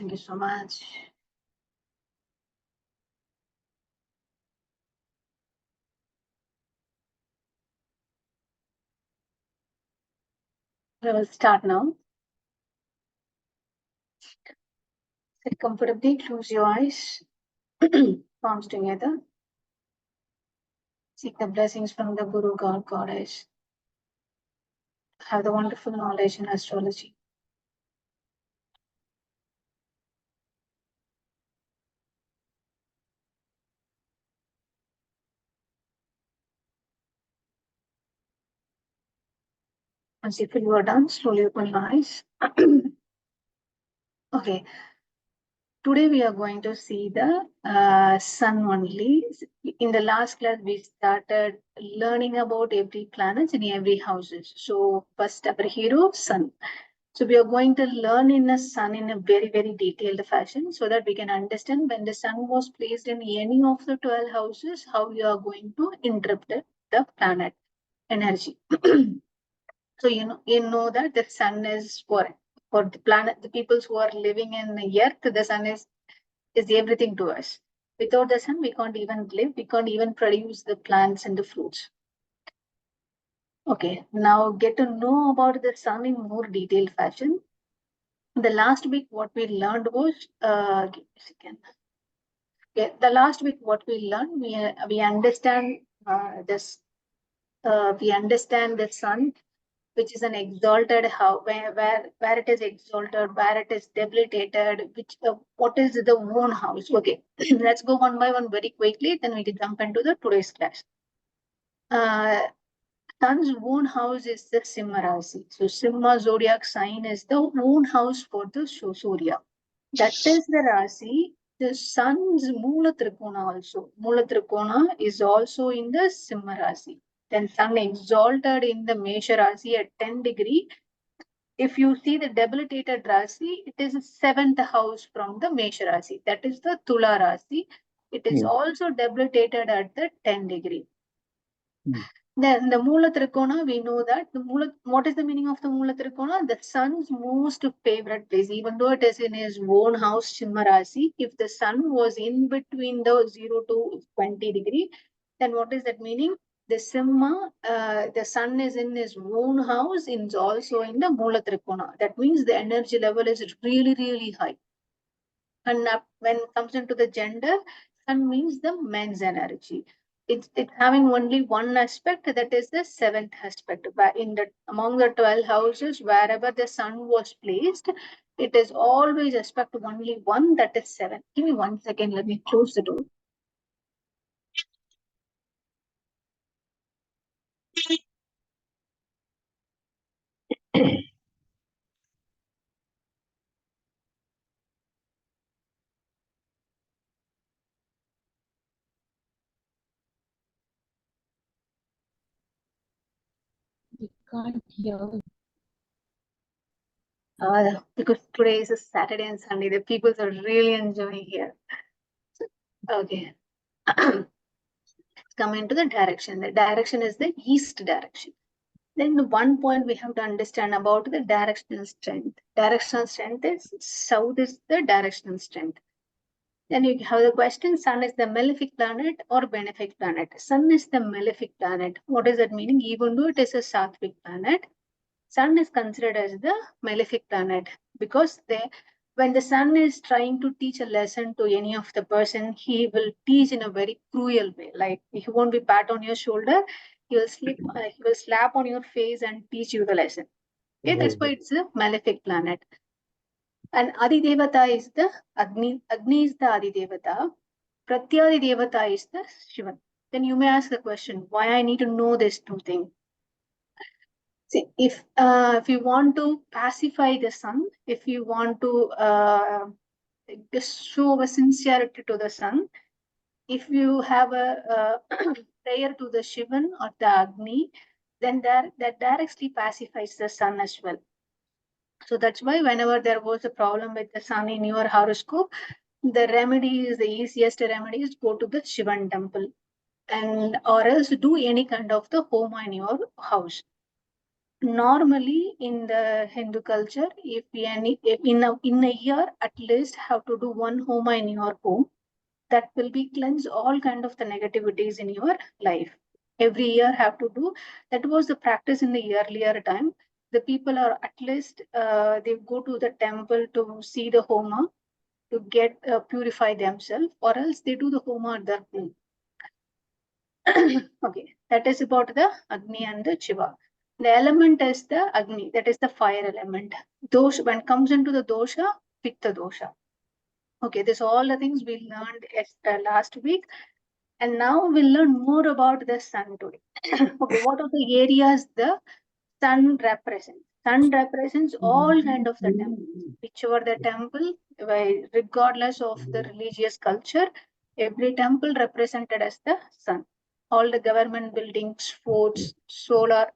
Thank you so much. I will start now. Sit comfortably, close your eyes, palms together. Seek the blessings from the Guru God, Goddess. Have the wonderful knowledge in astrology. Once you feel you are done, slowly open your eyes. Okay. Today we are going to see the sun only. In the last class, we started learning about every planet in every houses. So first, our hero, sun. So we are going to learn in the sun in a very, very detailed fashion so that we can understand when the sun was placed in any of the 12 houses, how you are going to interpret the planet energy. So you know that the sun is for the planet, the peoples who are living in the earth, the sun is everything to us. Without the sun, we can't even live, we can't even produce the plants and the fruits. Okay, now get to know about the sun in more detailed fashion. The last week, what we learned was, give me a second. Okay, the last week, what we learned, we understand this. We understand the sun, which is an exalted how where it is exalted, where it is debilitated, which what is the own house. Okay, let's go one by one very quickly. Then we can jump into the today's class. Sun's own house is the Simha Rasi. So Simha zodiac sign is the own house for the Surya. That is the Rasi. The sun's Mula Trikona also. Mula Trikona is also in the Simha Rasi. Then sun exalted in the Mesha Rasi at 10 degree. If you see the debilitated Rasi, it is the seventh house from the Mesha Rasi. That is the Tula Rasi. It is also debilitated at the 10 degree. Then the Mula Trikona, we know that the Mula, what is the meaning of the Mula Trikona? The sun's most favorite place, even though it is in his own house, Simha Rasi, if the sun was in between the 0 to 20 degree, then what is that meaning? The Simha, the sun is in his own house, is also in the Mula Trikona. That means the energy level is really, really high. And when it comes into the gender, sun means the men's energy. It's having only one aspect, that is the seventh aspect. In the among the 12 houses, wherever the sun was placed, it is always aspect only one, that is seven. Give me 1 second, let me close the door. We can't hear. Because today is a Saturday and Sunday, the people are really enjoying here. Okay. Come into the direction. The direction is the east direction. Then the one point we have to understand about the directional strength. Directional strength is south is the directional strength. Then you have the question, sun is the malefic planet or benefic planet. Sun is the malefic planet. What is that meaning? Even though it is a sattvic planet, sun is considered as the malefic planet because when the sun is trying to teach a lesson to any of the person, he will teach in a very cruel way. Like he won't be pat on your shoulder, he will slap on your face and teach you the lesson. Okay, that's why it's a malefic planet. And Adi Devata is the Agni. Agni is the Adi Devata. Pratyadi Devata is the Shivan. Then you may ask the question, why I need to know these two things? See, if you want to pacify the sun, if you want to show a sincerity to the sun, if you have a prayer to the Shivan or the Agni, then that directly pacifies the sun as well. So that's why whenever there was a problem with the sun in your horoscope, the remedy is the easiest remedy is go to the Shivan temple and or else do any kind of the home in your house. Normally in the Hindu culture, if in a year at least have to do one homa in your home, that will be cleanse all kind of the negativities in your life. Every year have to do. That was the practice in the earlier time. The people are at least they go to the temple to see the homa to get purify themselves, or else they do the homa at their home. Okay, that is about the Agni and the Shiva. The element is the Agni, that is the fire element. Dosha, when it comes into the dosha, Pitta dosha. Okay, this all the things we learned last week, and now we'll learn more about the sun today. Okay, what are the areas the sun represents? Sun represents all kind of the temples, whichever the temple, regardless of the religious culture, every temple represented as the sun. All the government buildings, forts, solar,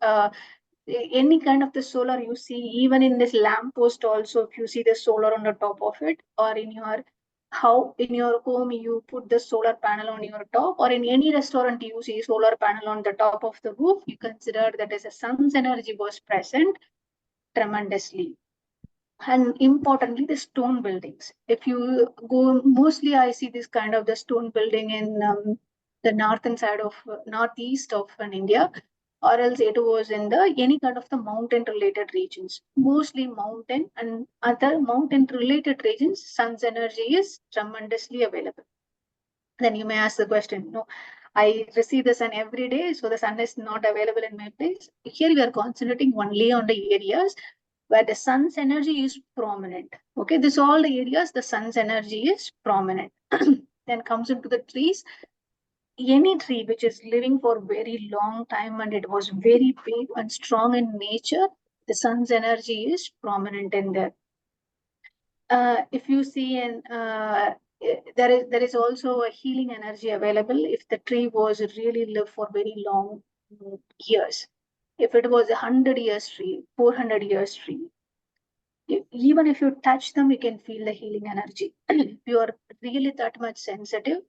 any kind of the solar you see, even in this lamp post also, if you see the solar on the top of it, or in your how in your home you put the solar panel on your top, or in any restaurant you see solar panel on the top of the roof, you consider that as a sun's energy was present tremendously. And importantly, the stone buildings. If you go, mostly I see this kind of the stone building in the northern side of northeast of India, or else it was in the any kind of the mountain related regions, mostly mountain and other mountain related regions. Sun's energy is tremendously available. Then you may ask the question, no, I receive the sun every day, so the sun is not available in my place. Here we are concentrating only on the areas where the sun's energy is prominent. Okay, this all the areas the sun's energy is prominent. Then comes into the trees. Any tree which is living for very long time and it was very big and strong in nature, the sun's energy is prominent in there. If you see there is also a healing energy available if the tree was really live for very long years. If it was 100 years tree, 400 years tree, even if you touch them, you can feel the healing energy. If you are really that much sensitive,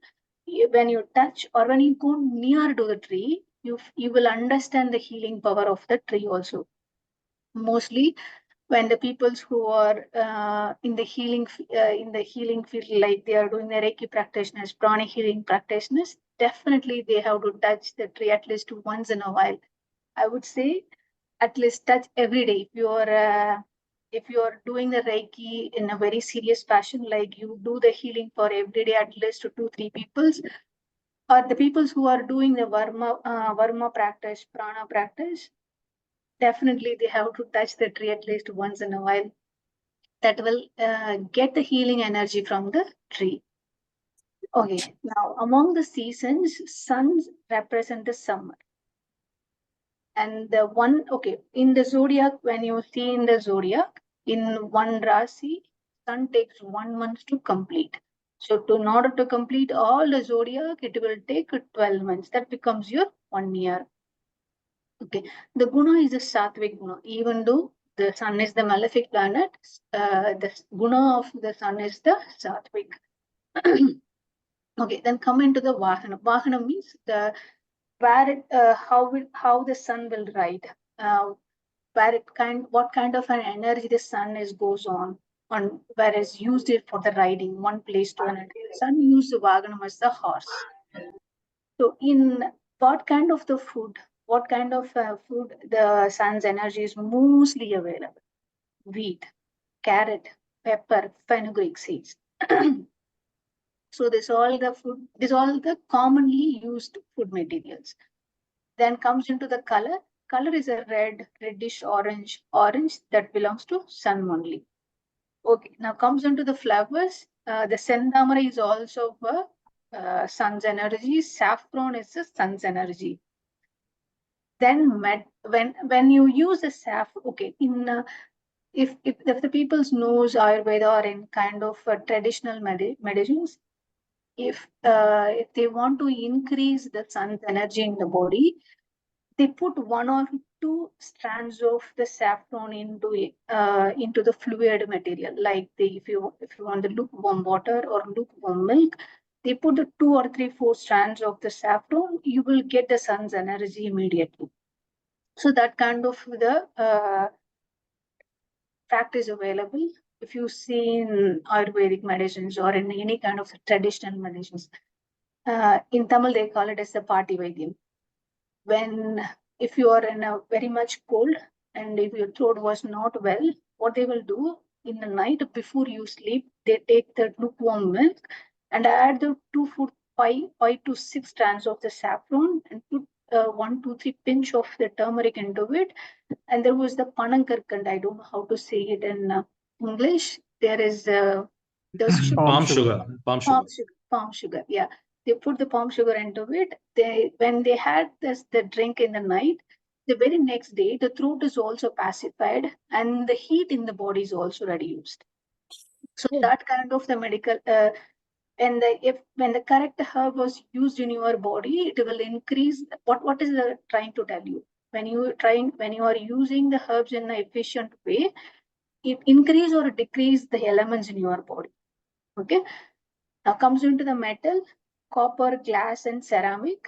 when you touch or when you go near to the tree, you will understand the healing power of the tree also. Mostly when the peoples who are in the healing field, like they are doing the Reiki practitioners, pranic healing practitioners, definitely they have to touch the tree at least once in a while. I would say at least touch every day. If you are doing the Reiki in a very serious fashion, like you do the healing for every day at least to 2-3 peoples, or the peoples who are doing the Varma practice, prana practice, definitely they have to touch the tree at least once in a while. That will get the healing energy from the tree. Okay, now among the seasons, suns represent the summer. And the one, okay, in the zodiac, when you see in the zodiac, in one Rasi, sun takes 1 month to complete. So in order to complete all the zodiac, it will take 12 months. That becomes your 1 year. Okay, the guna is a sattvic guna. Even though the sun is the malefic planet, the guna of the sun is the sattvic. Okay, then come into the vahana. Vahana means the where it, how the sun will ride, where it what kind of an energy the sun is goes on where is used it for the riding one place to another. Sun used the vaganam as the horse. So in what kind of the food, what kind of food the sun's energy is mostly available? Wheat, carrot, pepper, fenugreek seeds. So this all the food, this all the commonly used food materials. Then comes into the color. Color is a red, reddish orange, orange that belongs to sun only. Okay, now comes into the flowers. The sendamara is also sun's energy. Saffron is the sun's energy. Then when you use the saffron, okay, in if the people's knows Ayurveda or in kind of traditional medicines, if they want to increase the sun's energy in the body, they put 1 or 2 strands of the saffron into the fluid material. Like if you want the lukewarm water or lukewarm milk, they put the 2 or 3, 4 strands of the saffron. You will get the sun's energy immediately. So that kind of the fact is available. If you see in Ayurvedic medicines or in any kind of traditional medicines, in Tamil they call it as the party Vaidyam. When if you are in a very much cold and if your throat was not well, what they will do in the night before you sleep, they take the lukewarm milk and add the 5 to 6 strands of the saffron and put 1, 2, 3 pinch of the turmeric into it. And there was the panankarkand. I don't know how to say it in English. There is the Palm sugar. palm sugar. Yeah, they put the palm sugar into it. They when they had the drink in the night, the very next day the throat is also pacified and the heat in the body is also reduced. So that kind of the medical and if when the correct herb was used in your body, it will increase. What is the trying to tell you? When you are using the herbs in an efficient way, it increase or decrease the elements in your body. Okay. Now comes into the metal, copper, glass, and ceramic.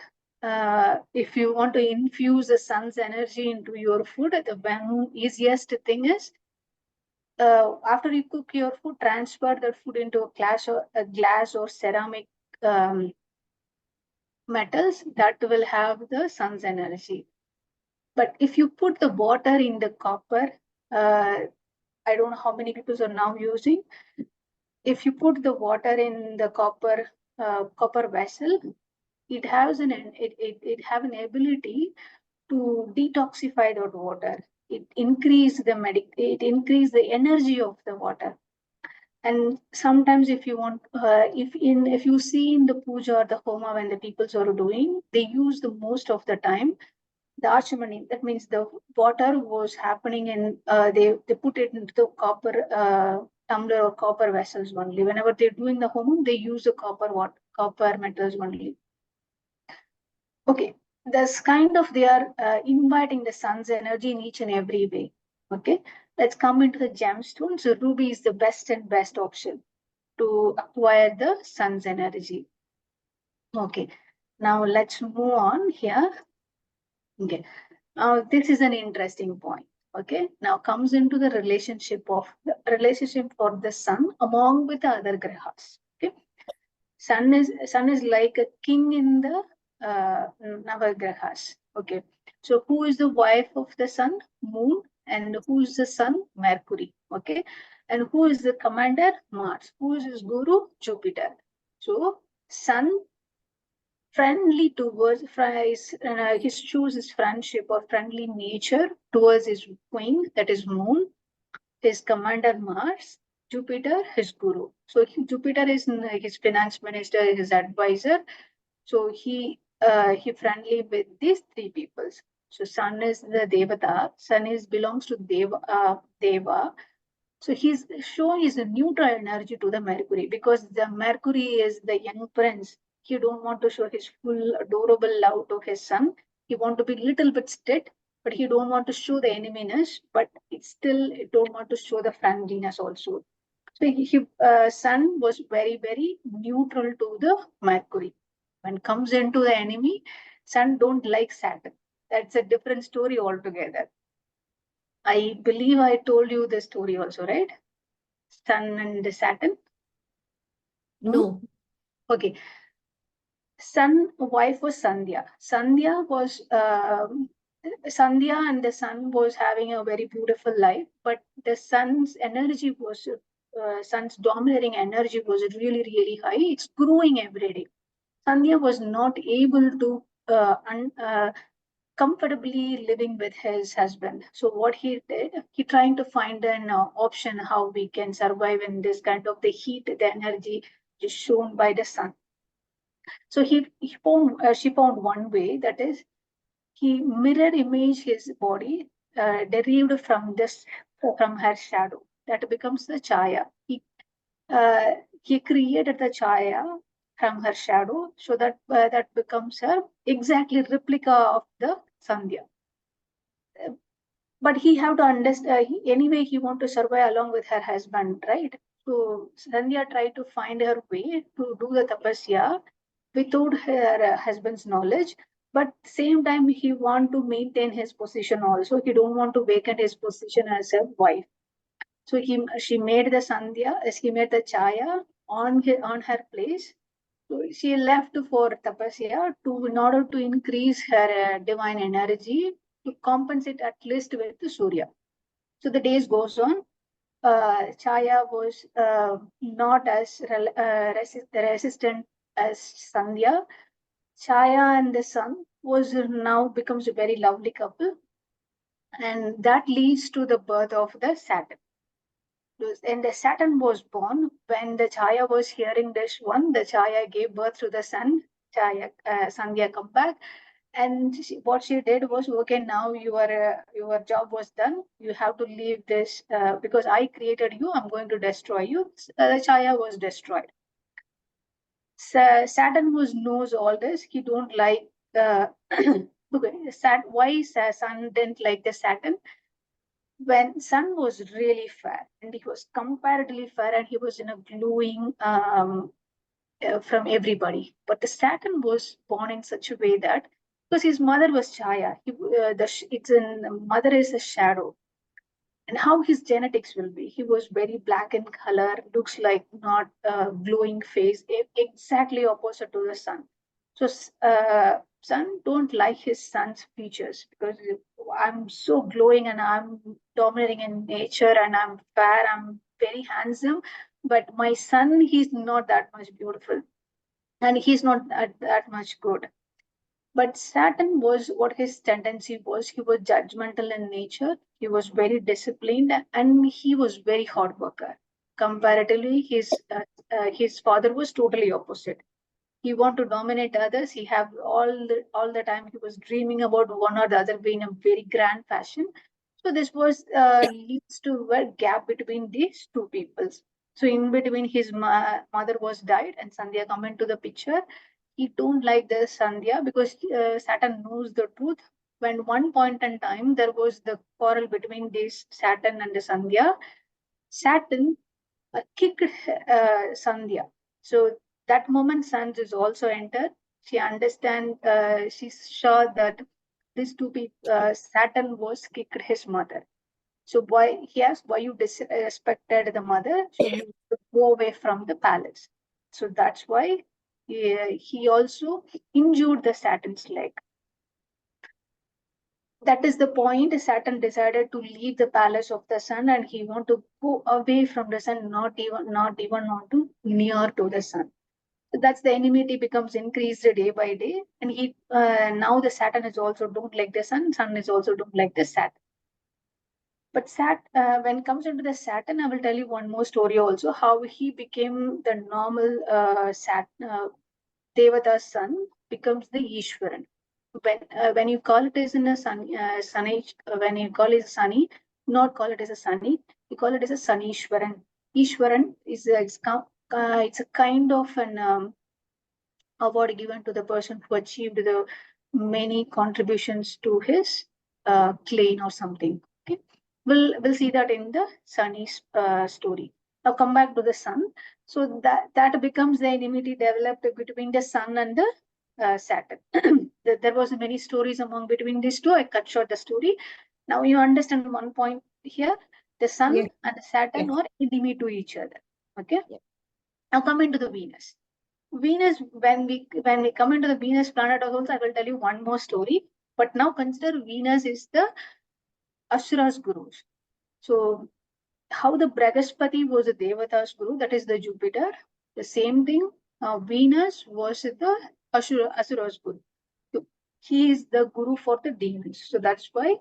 If you want to infuse the sun's energy into your food, the one easiest thing is after you cook your food, transfer that food into a glass or ceramic metals that will have the sun's energy. But if you put the water in the copper, I don't know how many people are now using. If you put the water in the copper vessel, it has it have an ability to detoxify that water. It increase the energy of the water. And sometimes if you want if you see in the puja or the homa when the peoples are doing, they use the most of the time the archimony. That means the water was happening in they put it into the copper tumbler or copper vessels only. Whenever they're doing the home, they use the copper metals only. Okay, this kind of they are inviting the sun's energy in each and every way. Okay, let's come into the gemstone. So ruby is the best option to acquire the sun's energy. Okay, now let's move on here. Okay, now this is an interesting point. Okay, now comes into the relationship for the sun among with the other grahas. Okay, sun is like a king in the navagrahas. Okay, so who is the wife of the sun? Moon. And who is the sun? Mercury. Okay, and who is the commander? Mars. Who is his guru? Jupiter. So sun friendly towards his chooses friendship or friendly nature towards his queen, that is moon, his commander Mars, Jupiter, his guru. So Jupiter is his finance minister, his advisor. So he friendly with these three peoples. So sun is the devata. Sun is belongs to Deva. So he's showing his neutral energy to the Mercury because the Mercury is the young prince. He don't want to show his full adorable love to his son. He want to be little bit strict, but he don't want to show the eneminess. But it's still don't want to show the friendliness also. So son was very neutral to the Mercury. When comes into the enemy, son don't like Saturn. That's a different story altogether. I believe I told you the story also, right? Sun and Saturn? No. Okay. Sun wife was Sandhya. Sandhya and the sun was having a very beautiful life, but the sun's dominating energy was really high. It's growing every day. Sandhya was not able to comfortably living with his husband. So what he did, he trying to find an option how we can survive in this kind of the heat, the energy is shown by the sun. So she found one way, that is he mirror image his body derived from her shadow. That becomes the chaya. He created the chaya from her shadow, so that becomes her exactly replica of the Sandhya. But he have to understand anyway he want to survive along with her husband, right? So Sandhya tried to find her way to do the tapasya without her husband's knowledge, but same time he want to maintain his position also. He don't want to vacate his position as a wife. So she made the Sandhya, she made the Chaya on her place. So she left for tapasya in order to increase her divine energy to compensate at least with the Surya. So the days goes on. Chaya was not as resistant as Sandhya. Chaya and the sun was now becomes a very lovely couple, and that leads to the birth of the Saturn. And the Saturn was born when the Chaya was hearing this one. The Chaya gave birth to the sun. Chaya, Sandhya come back, and what she did was, okay, now your job was done. You have to leave this because I created you. I'm going to destroy you. The Chaya was destroyed. Saturn was knows all this. He don't like okay. Why Sun didn't like the Saturn? When Sun was really fair, and he was comparatively fair, and he was in a glowing from everybody. But the Saturn was born in such a way that because his mother was Chaya, it's in mother is a shadow, and how his genetics will be. He was very black in color, looks like not glowing face, exactly opposite to the sun. So sun don't like his son's features because I'm so glowing and I'm dominating in nature and I'm fair, I'm very handsome, but my son, he's not that much beautiful and he's not that much good. But Saturn was what his tendency was. He was judgmental in nature. He was very disciplined, and he was very hard worker. Comparatively, his father was totally opposite. He want to dominate others. He have all the time he was dreaming about one or the other way in a very grand fashion. So this was leads to a gap between these two peoples. So in between, his mother was died, and Sandhya come into the picture. He don't like the Sandhya because Saturn knows the truth. When one point in time there was the quarrel between this Saturn and the Sandhya, Saturn kicked Sandhya. So that moment, Sans is also entered. She understand. She's sure that these two people, Saturn was kicked his mother. So why he asked why you disrespected the mother, so you go away from the palace. So that's why he also injured the Saturn's leg. That is the point. Saturn decided to leave the palace of the sun, and he want to go away from the sun, not even want to near to the sun. So that's the enmity becomes increased day by day, and he now the Saturn is also don't like the sun. Sun is also don't like the Saturn. But when it comes into the Saturn, I will tell you one more story also how he became the normal Devata's son becomes the Ishwaran. When you call it as in a when you call it Sunny, not call it as a Sunny, you call it as a Sanishwaran. Ishwaran is it's a kind of an award given to the person who achieved the many contributions to his clan or something. Okay, we'll see that in the Sunny's story. Now come back to the sun. So that becomes the enmity developed between the sun and the Saturn. There was many stories among between these two. I cut short the story. Now you understand one point here. The sun Yes, and the Saturn yes, are enemy to each other. Okay. yes. Now come into the Venus. Venus, when we come into the Venus planet also, I will tell you one more story. But now consider Venus is the Asura's guru. So how the Brihaspati was the Devata's guru, that is the Jupiter. The same thing, Venus was the Asura's guru. So he is the guru for the demons. So that's why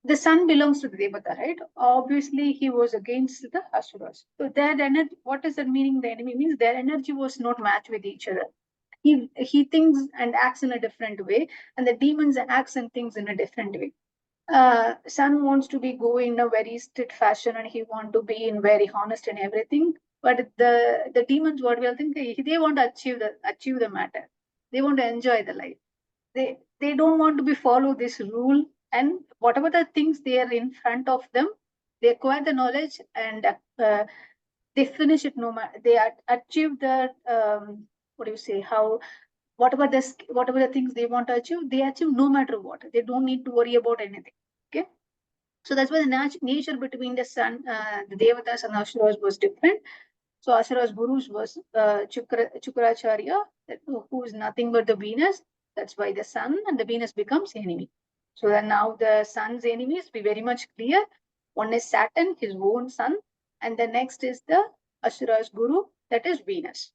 the sun belongs to the Devata, right? Obviously, he was against the Asuras. So their energy, what is the meaning? The enemy means their energy was not matched with each other. He thinks and acts in a different way, and the demons acts and thinks in a different way. Sun wants to be go in a very strict fashion, and he want to be in very honest and everything. But the demons, what will think they want to achieve the matter. They want to enjoy the life. They don't want to be follow this rule, and whatever the things they are in front of them, they acquire the knowledge and they finish it no matter they achieve the what do you say how whatever the things they want to achieve, they achieve no matter what. They don't need to worry about anything. Okay. So that's why the nature between the sun, the Devatas and Asuras was different. So Asura's gurus was Chukracharya, who is nothing but the Venus. That's why the sun and the Venus becomes enemy. So then now the sun's enemies be very much clear. One is Saturn, his own sun, and the next is the Asura's guru, that is Venus.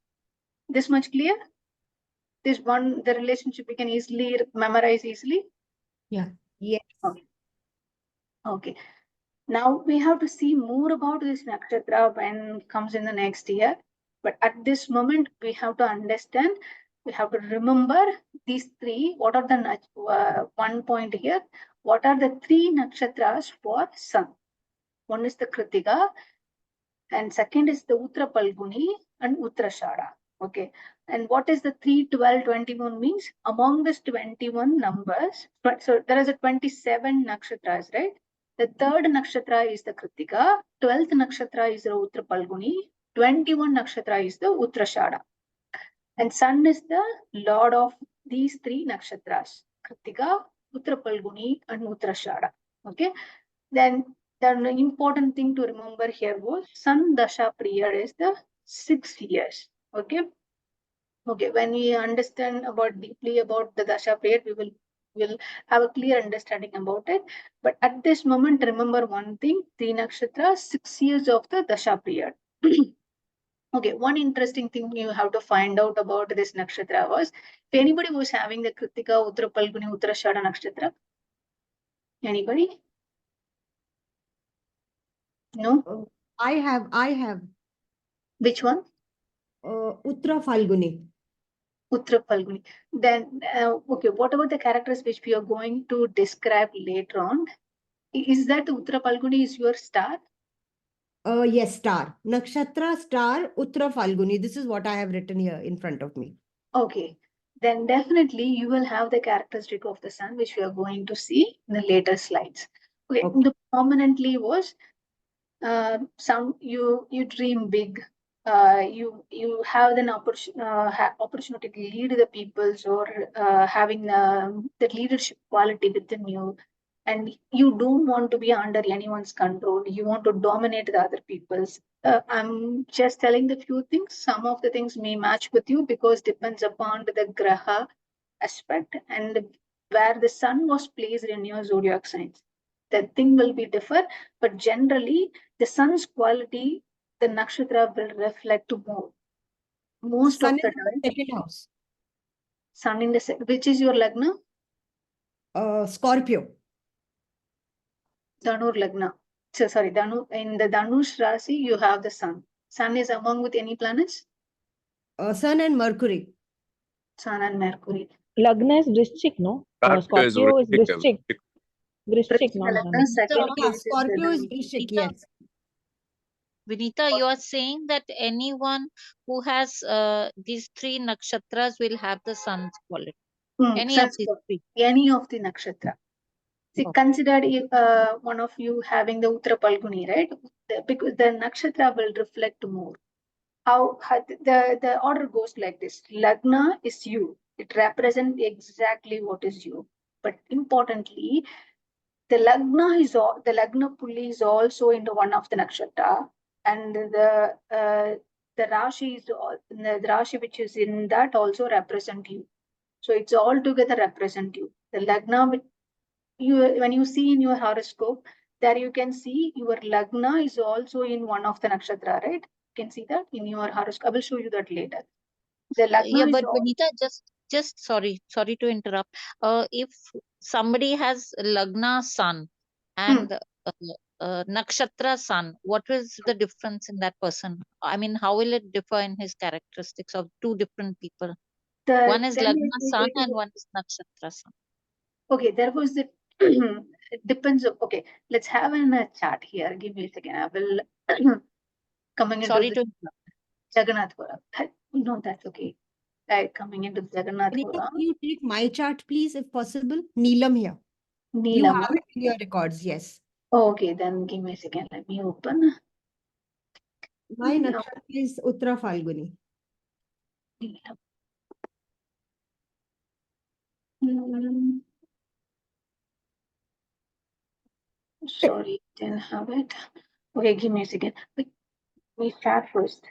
This much clear? This one, the relationship we can easily memorize easily. Yeah. Yes. Okay. Okay. Now we have to see more about this nakshatra when it comes in the next year. But at this moment, we have to understand, we have to remember these three. What are the one point here? What are the three nakshatras for sun? One is the Kritika, and second is the Uttra Palguni and Uttarashada. Okay. And what is the 3, 12, 21 means? Among this 21 numbers, so there is a 27 nakshatras, right? The third nakshatra is the Kritika, 12th nakshatra is the Uttra Palguni, 21 nakshatra is the Uttarashada. And sun is the lord of these three nakshatras, Kritika, Uttra Palguni, and Uttarashada. Okay. Then the important thing to remember here was sun dasha period is the 6 years. Okay. Okay. When we understand deeply about the dasha period, we will have a clear understanding about it. But at this moment, remember one thing: 3 nakshatras, 6 years of the dasha period. Okay, one interesting thing you have to find out about this nakshatra was if anybody was having the Kritika, Uttra Palguni, Uttarashada nakshatra. Anybody? No? I have Which one? Uttra Falguni. Uttra Falguni. Then, okay, what about the characters which we are going to describe later on? Is that Uttra Falguni is your star? Yes, star. Nakshatra star Uttra Falguni. This is what I have written here in front of me. Okay, then definitely you will have the characteristic of the sun, which we are going to see in the later slides. Okay, the prominently was some you dream big. You have an opportunity to lead the peoples or having the leadership quality within you, and you don't want to be under anyone's control. You want to dominate the other peoples. I'm just telling the few things. Some of the things may match with you because depends upon the graha aspect and where the sun was placed in your zodiac signs. The thing will be differ, but generally the sun's quality, the nakshatra will reflect more. Most Sun of the in time, the second house. sun in the which is your lagna? Scorpio. Dhanur lagna. So sorry, Dhanu, in the Dhanush Rasi, you have the sun. Sun is among with any planets? Sun and Mercury. Sun and Mercury. Lagna is Vrishchik, no? Scorpio is Vrishchik. Vrishchik, not Lagna, Dhanu. second Yeah, place is Scorpio is the Vrishik, Vinita, yes. Vinita, you are saying that anyone who has these three nakshatras will have the sun's quality. Any of these three. any of the nakshatra. See, Okay. consider if one of you having the Uttra Palguni, right? Because the nakshatra will reflect more. How the order goes like this: Lagna is you. It represents exactly what is you. But importantly, the Lagna Pulli is also into one of the nakshatra, and the Rashi is the Rashi which is in that also represent you. So it's all together represent you. The Lagna, when you see in your horoscope, there you can see your Lagna is also in one of the nakshatra, right? You can see that in your horoscope. I will show you that later. The Lagna Yeah, is but all, Vinita, just sorry to interrupt. If somebody has Lagna sun and Nakshatra sun, what is the difference in that person? I mean, how will it differ in his characteristics of two different people? One is then Lagna sun it is and one is Nakshatra sun. okay. There was the it depends. Okay, let's have a chat here. Give me a second. I will coming into Sorry the to interrupt. Jagannath Pura. No, that's okay. Right, coming into Jagannath Vinita, Pura. can you take my chart, please, if possible? Neelam here. You Neelam. have it in your records, yes. Okay, then give me a second. Let me open. My No, nakshatra is Uttra Falguni. Neelam. Mm, sorry, didn't have it. Okay, give me a second. Wait, we start first.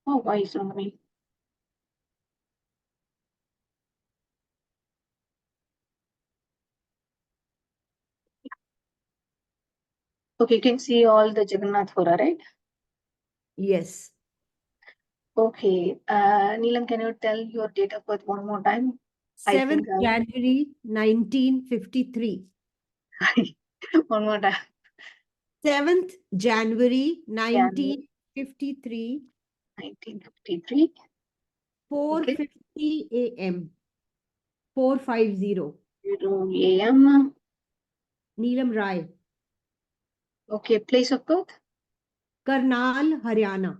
Oh, why is it on me? Okay, you can see all the Jagannath Pura, right? Yes. Okay. Neelam, can you tell your date of birth one more time? 7th January 1953. One more time. 7th January 1953. 1953. 4:50 a.m. 4:50. 0 a.m. Neelam Rai. Okay, place of birth? Karnal, Haryana.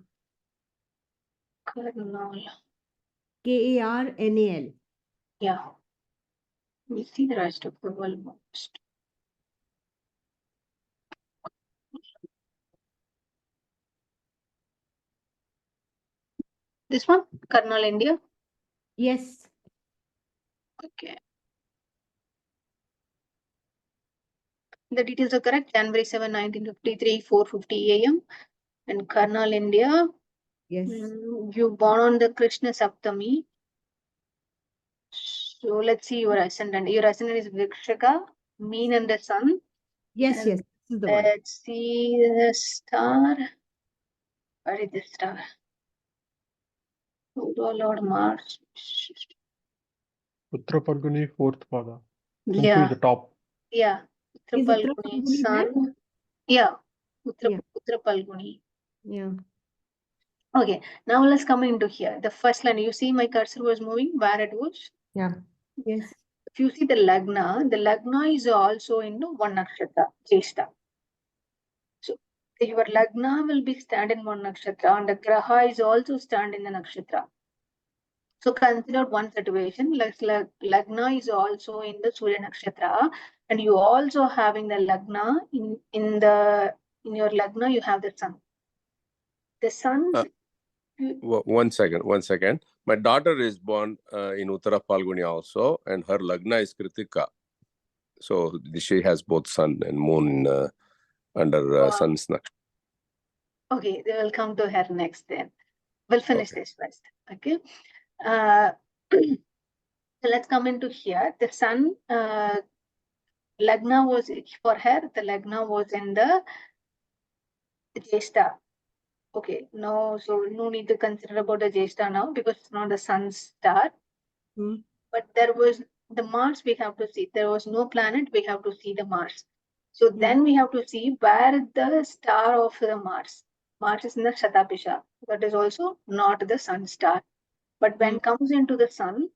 Karnal. Karnal. Yeah. We see the rest of the world most. This one? Karnal, India? Yes. Okay. The details are correct. January 7, 1953, 4:50 a.m. And Karnal, India. Yes. You born on the Krishna Saptami. So let's see your ascendant. Your ascendant is Vrikshaka, mean and the sun. Yes, And yes. This is the one. let's see the star. Where is the star? Oh Lord Mars. Uttar Falguni, fourth pada. Yeah. The top. Yeah. Is Uttar Uttar Falguni, Falguni there? sun. Yeah. Yeah. Uttar Falguni. Yeah. Okay. Now let's come into here. The first line. You see my cursor was moving where it was. Yeah. Yes. If you see the Lagna is also in one nakshatra, Jeshta. So your Lagna will be stand in one nakshatra and the Graha is also stand in the nakshatra. So consider one situation, like Lagna is also in the Surya nakshatra, and you also having the Lagna in your Lagna you have the sun. The sun's One second. My daughter is born in Uttara Falguni also, and her Lagna is Kritika. So she has both sun and moon under sun's nakshatra. Okay, they will come to her next then. We'll finish this first. Okay. So let's come into here. The sun Lagna was for her, the Lagna was in the Jeshta. Okay, no, so no need to consider about the Jeshta now because it's not the sun's star. But there was the Mars we have to see. There was no planet, we have to see the Mars. So then we have to see where the star of the Mars. Mars is in the Shatapisha. That is also not the sun star. But when comes into the sun,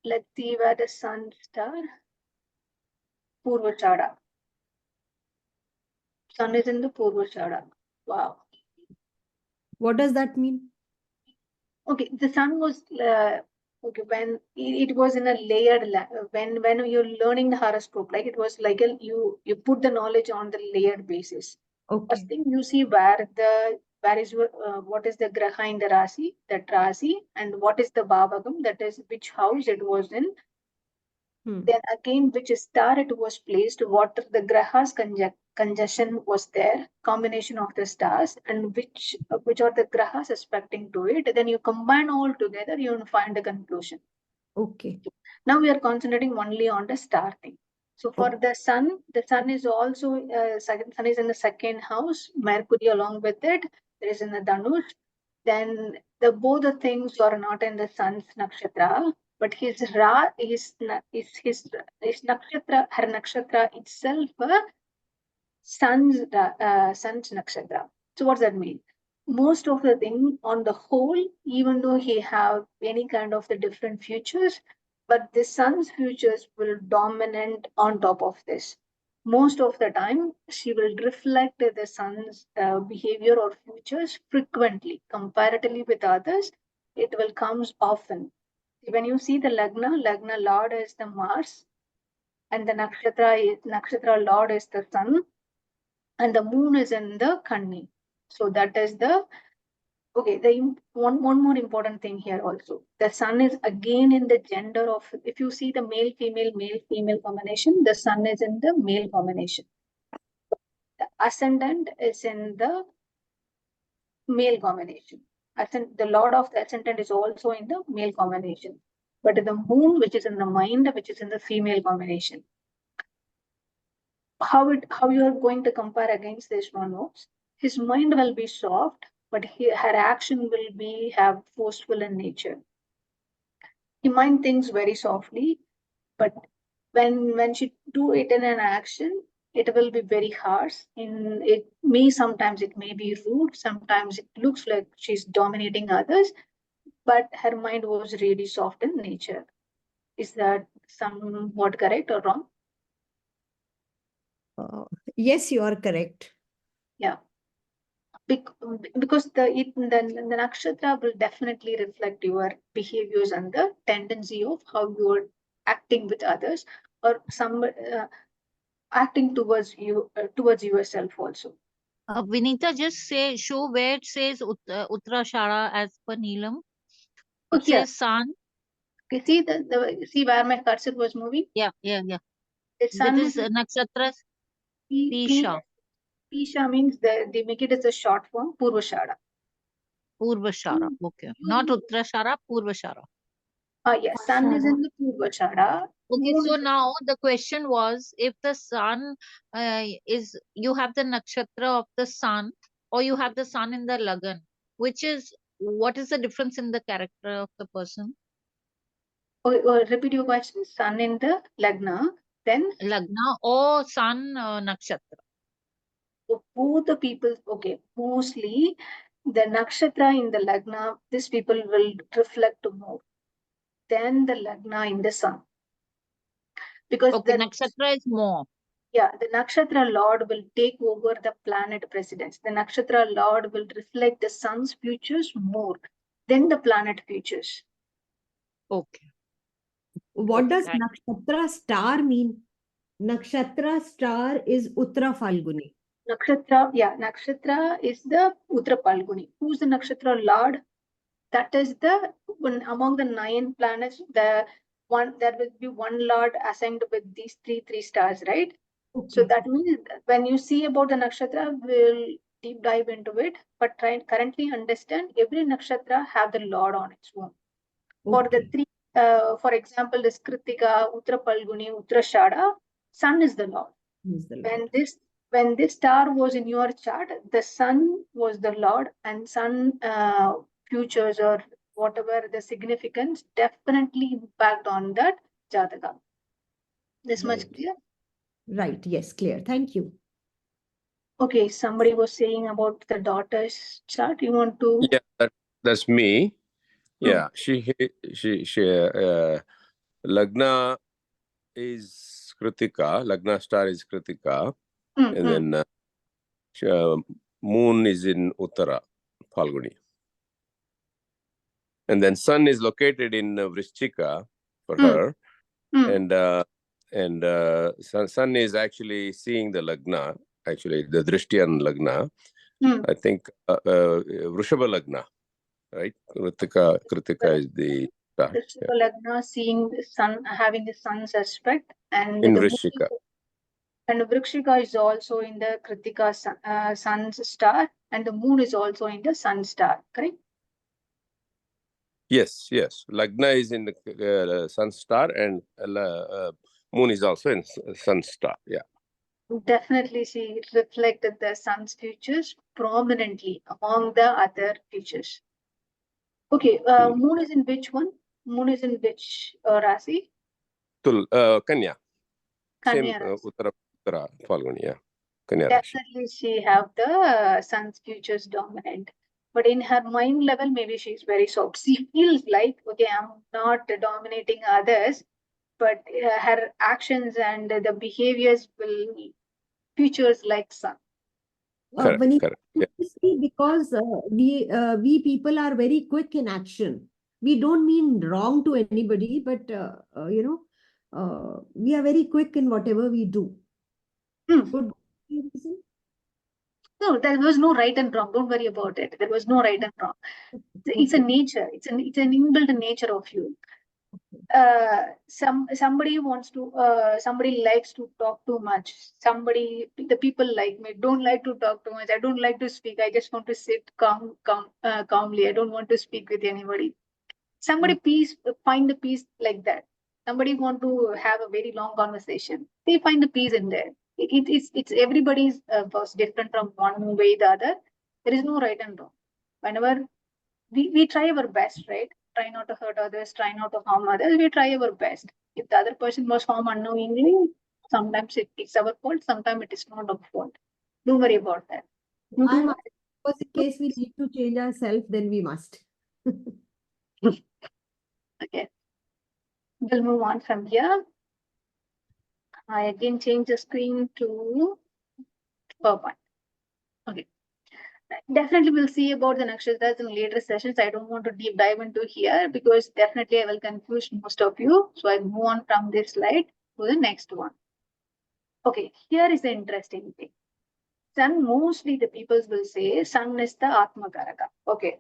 let's see where the sun star, Purvachara. Sun is in the Purvachara. Wow. What does that mean? Okay, the sun was okay when it was in a layered when you're learning the horoscope, like it was like you put the knowledge on the layered basis. Okay. First thing you see where is your what is the graha in the rasi, that rasi, and what is the bhavagam, that is which house it was in. Then again, which star it was placed, what the grahas conjunction was there, combination of the stars, and which are the grahas aspecting to it. Then you combine all together, you will find a conclusion. Okay. Now we are concentrating only on the star thing. So for the sun is also sun is in the second house, Mercury along with it. There is in the Dhanush. Then both the things are not in the sun's nakshatra, but his Ra is his nakshatra, her nakshatra itself, sun's nakshatra. So what does that mean? Most of the thing on the whole, even though he have any kind of the different futures, but the sun's futures will dominate on top of this. Most of the time, she will reflect the sun's behavior or futures frequently, comparatively with others. It will comes often. When you see the Lagna Lord is the Mars, and the nakshatra Lord is the Sun, and the moon is in the Kanni. So that is the Okay, one more important thing here also. The sun is again in the gender of, if you see the male female combination, the sun is in the male combination. The ascendant is in the male combination. The lord of the ascendant is also in the male combination. But the moon, which is in the mind, which is in the female combination. How you are going to compare against this one was, his mind will be soft, but her action will be have forceful in nature. He might thinks very softly, but when she do it in an action, it will be very harsh. Sometimes it may be rude, sometimes it looks like she's dominating others, but her mind was really soft in nature. Is that somewhat correct or wrong? Yes, you are correct. Yeah. Because the nakshatra will definitely reflect your behaviors and the tendency of how you're acting with others, or some acting towards towards yourself also. Vinita, just show where it says Uttarashara as per Neelam. Oh, It here. says sun. You see where my cursor was moving? Yeah. The sun That is is nakshatras Pisha. Pisha means they make it as a short form, Purvashara. Purvashara. Okay. Not Uttarashara, Purvashara. Yes, sun is in the Purvashara. Okay, so now the question was, if the sun you have the nakshatra of the sun, or you have the sun in the Lagan, what is the difference in the character of the person? Repeat your question. Sun in the Lagna, then Lagna or sun nakshatra? so both the people, okay, mostly the nakshatra in the Lagna, these people will reflect more than the Lagna in the sun. Because Okay, nakshatra is more. Yeah, the nakshatra lord will take over the planet precedence. The nakshatra lord will reflect the sun's futures more than the planet futures. Okay. What Okay, does thank nakshatra star mean? Nakshatra star is Uttara Falguni. Nakshatra is the Uttara Palguni. Who's the nakshatra lord? That is the one among the 9 planets. There will be one lord assigned with these three stars, right? So Okay. that means that when you see about the nakshatra, we'll deep dive into it. But currently understand every nakshatra have the lord on its own. For the Okay. three, for example, this Kritika, Uttara Palguni, Uttarashada, sun is the lord. He's the When Lord. this star was in your chart, the sun was the lord, and sun futures or whatever the significance definitely impact on that jataka. This much Right. clear? Right. Yes, clear. Thank you. Okay, somebody was saying about the daughter's chart. You want to? Yeah, that's me. Yeah, she Lagna is Kritika. Lagna star is Kritika, and then moon is in Uttara Falguni, and then sun is located in Vrishchika for her, and sun is actually seeing the Lagna, actually the Drishtian Lagna. I think Vrishabha Lagna, right? Kritika is the star. The Lagna seeing the sun, having the sun's aspect, and In the Vrishchika. and Vrikshika is also in the Kritika sun's star, and the moon is also in the sun star, correct? Yes. Lagna is in the sun star, and moon is also in sun star. Yeah. Definitely, she reflected the sun's features prominently among the other features. Okay, moon is in which one? Moon is in which Rasi? Kanya. Same Kanya Rasi. Uttara Falguni, yeah. Kanya Rashi. Definitely, she have the sun's futures dominant. But in her mind level, maybe she's very soft. She feels like, okay, I'm not dominating others, but her actions and the behaviors will features like sun. Correct. Yeah. Because we people are very quick in action. We don't mean wrong to anybody, but we are very quick in whatever we do. Good reason? No, there was no right and wrong. Don't worry about it. There was no right and wrong. It's a nature. It's an inbuilt nature of you. Somebody wants to, somebody likes to talk too much. The people like me don't like to talk too much. I don't like to speak. I just want to sit calmly. I don't want to speak with anybody. Somebody find the peace like that. Somebody want to have a very long conversation. They find the peace in there. It's everybody's was different from one way the other. There is no right and wrong. Whenever we try our best, right? Try not to hurt others, try not to harm others. We try our best. If the other person was harmed unknowingly, sometimes it's our fault, sometimes it is not our fault. Don't worry about that. You do I'm because in case we need to change ourselves, then we must. okay. We'll move on from here. I again change the screen to PowerPoint. Okay. Definitely we'll see about the nakshatras in later sessions. I don't want to deep dive into here because definitely I will confuse most of you. So I'll move on from this slide to the next one. Okay, here is the interesting thing. Sun, mostly the peoples will say sun is the Atma Karaka. Okay.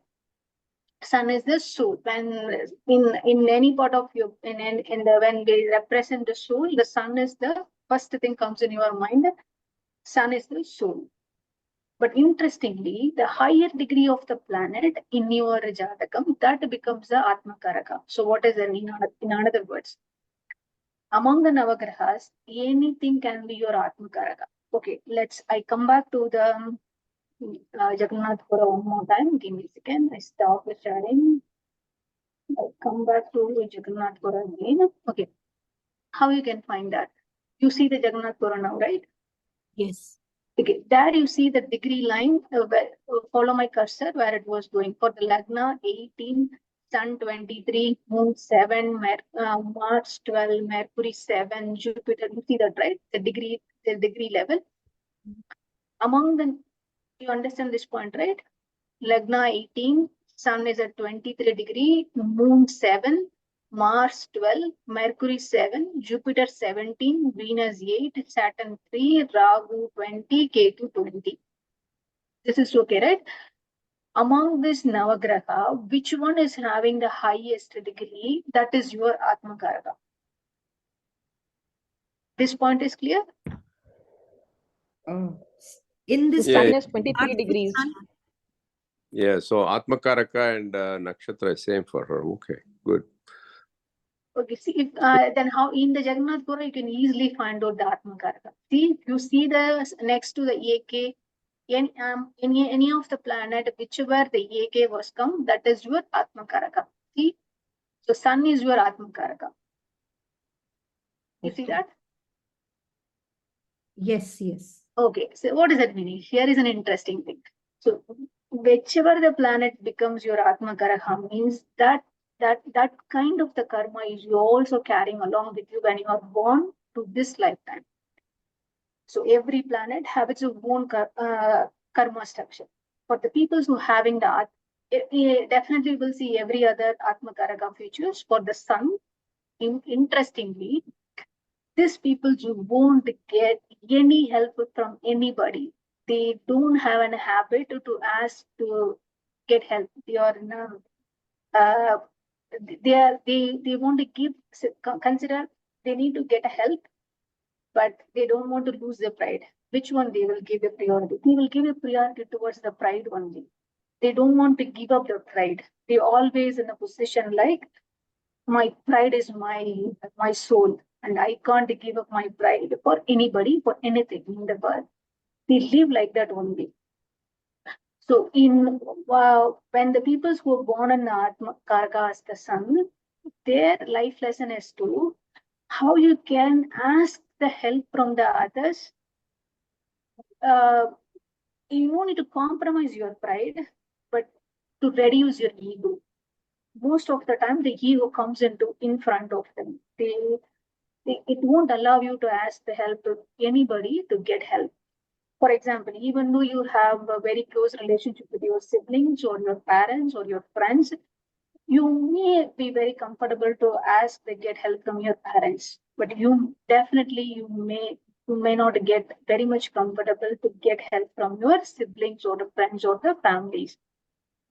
Sun is the soul. When in any part of your when we represent the soul, the sun is the first thing comes in your mind. Sun is the soul. But interestingly, the higher degree of the planet in your Jatakam, that becomes the Atma Karaka. So what is that in other words? Among the Navagrahas, anything can be your Atma Karaka. Okay, I come back to the Jagannath Pura one more time. Give me a second. I stop the sharing. I come back to Jagannath Pura again. Okay, how you can find that? You see the Jagannath Pura now, right? Yes. Okay, there you see the degree line. Follow my cursor where it was going for the Lagna 18, Sun 23, Moon 7, Mars 12, Mercury 7, Jupiter. You see that, right? The degree level. Among the, you understand this point, right? Lagna 18, Sun is at 23 degree, Moon 7, Mars 12, Mercury 7, Jupiter 17, Venus 8, Saturn 3, Rahu 20, Ketu 20. This is okay, right? Among this Navagraha, which one is having the highest degree? That is your Atma Karaka. This point is clear? In this The sun Yeah. is 23 degrees. Yeah, so Atmakaraka and Nakshatra is same for her. Okay, good. Okay, see, if, then how in the Jagannath Pura you can easily find out the Atma Karaka. See, if you see the next to the AK, any of the planet, whichever the AK was come, that is your Atma Karaka. See, so Sun is your Atma Karaka. You see that? Yes, yes. Okay, so what does that mean? Here is an interesting thing. So whichever the planet becomes your Atma Karaka means that kind of the karma is you also carrying along with you when you are born to this lifetime. So every planet have its own karma structure. For the people who having the definitely will see every other Atma Karaka features. For the sun, interestingly, these people won't get any help from anybody. They don't have an habit to ask to get help. They are they want to give, consider they need to get help, but they don't want to lose their pride. Which one they will give a priority? They will give a priority towards the pride only. They don't want to give up their pride. They always in a position like my pride is my soul, and I can't give up my pride for anybody, for anything in the world. They live like that only. So when the peoples who are born in Atma Karaka as the sun, their life lesson is to how you can ask the help from the others. You don't need to compromise your pride, but to reduce your ego. Most of the time, the ego comes in front of them. It won't allow you to ask the help to anybody to get help. For example, even though you have a very close relationship with your siblings or your parents or your friends, you may be very comfortable to ask to get help from your parents, but you may you may not get very much comfortable to get help from your siblings or the friends or the families.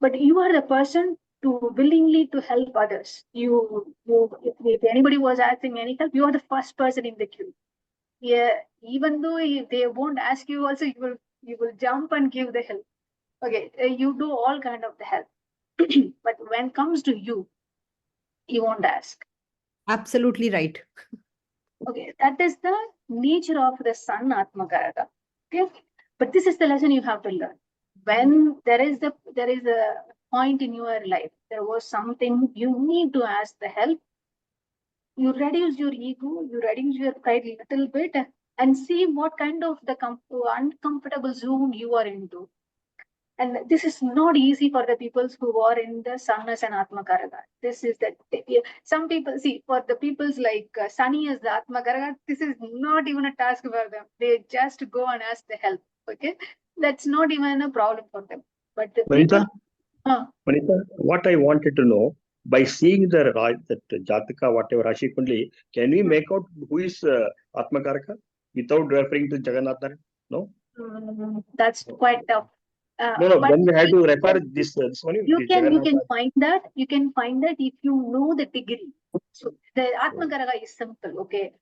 But you are the person to willingly to help others. If anybody was asking any help, you are the first person in the queue. Yeah, even though they won't ask you, also you will jump and give the help. Okay, you do all kind of the help, but when it comes to you won't ask. Absolutely right. Okay, that is the nature of the sun Atmakaraka. Okay, but this is the lesson you have to learn. When there is a point in your life, there was something you need to ask the help. You reduce your ego, you reduce your pride a little bit, and see what kind of the uncomfortable zone you are into. And this is not easy for the people who are in the Sannas and Atmakaraka. This is that some people see for the peoples like Sunny as the Atmakaraka, this is not even a task for them. They just go and ask the help. Okay, that's not even a problem for them. But the Manita, people, Manita, what I wanted to know, by seeing that Jataka, whatever Rashi Kundli, can we make out who is Atmakaraka without referring to Jagannath? No? That's quite tough. No, But then we have to refer this one. you can find that if you know the degree. So the Atmakaraka is simple. Okay,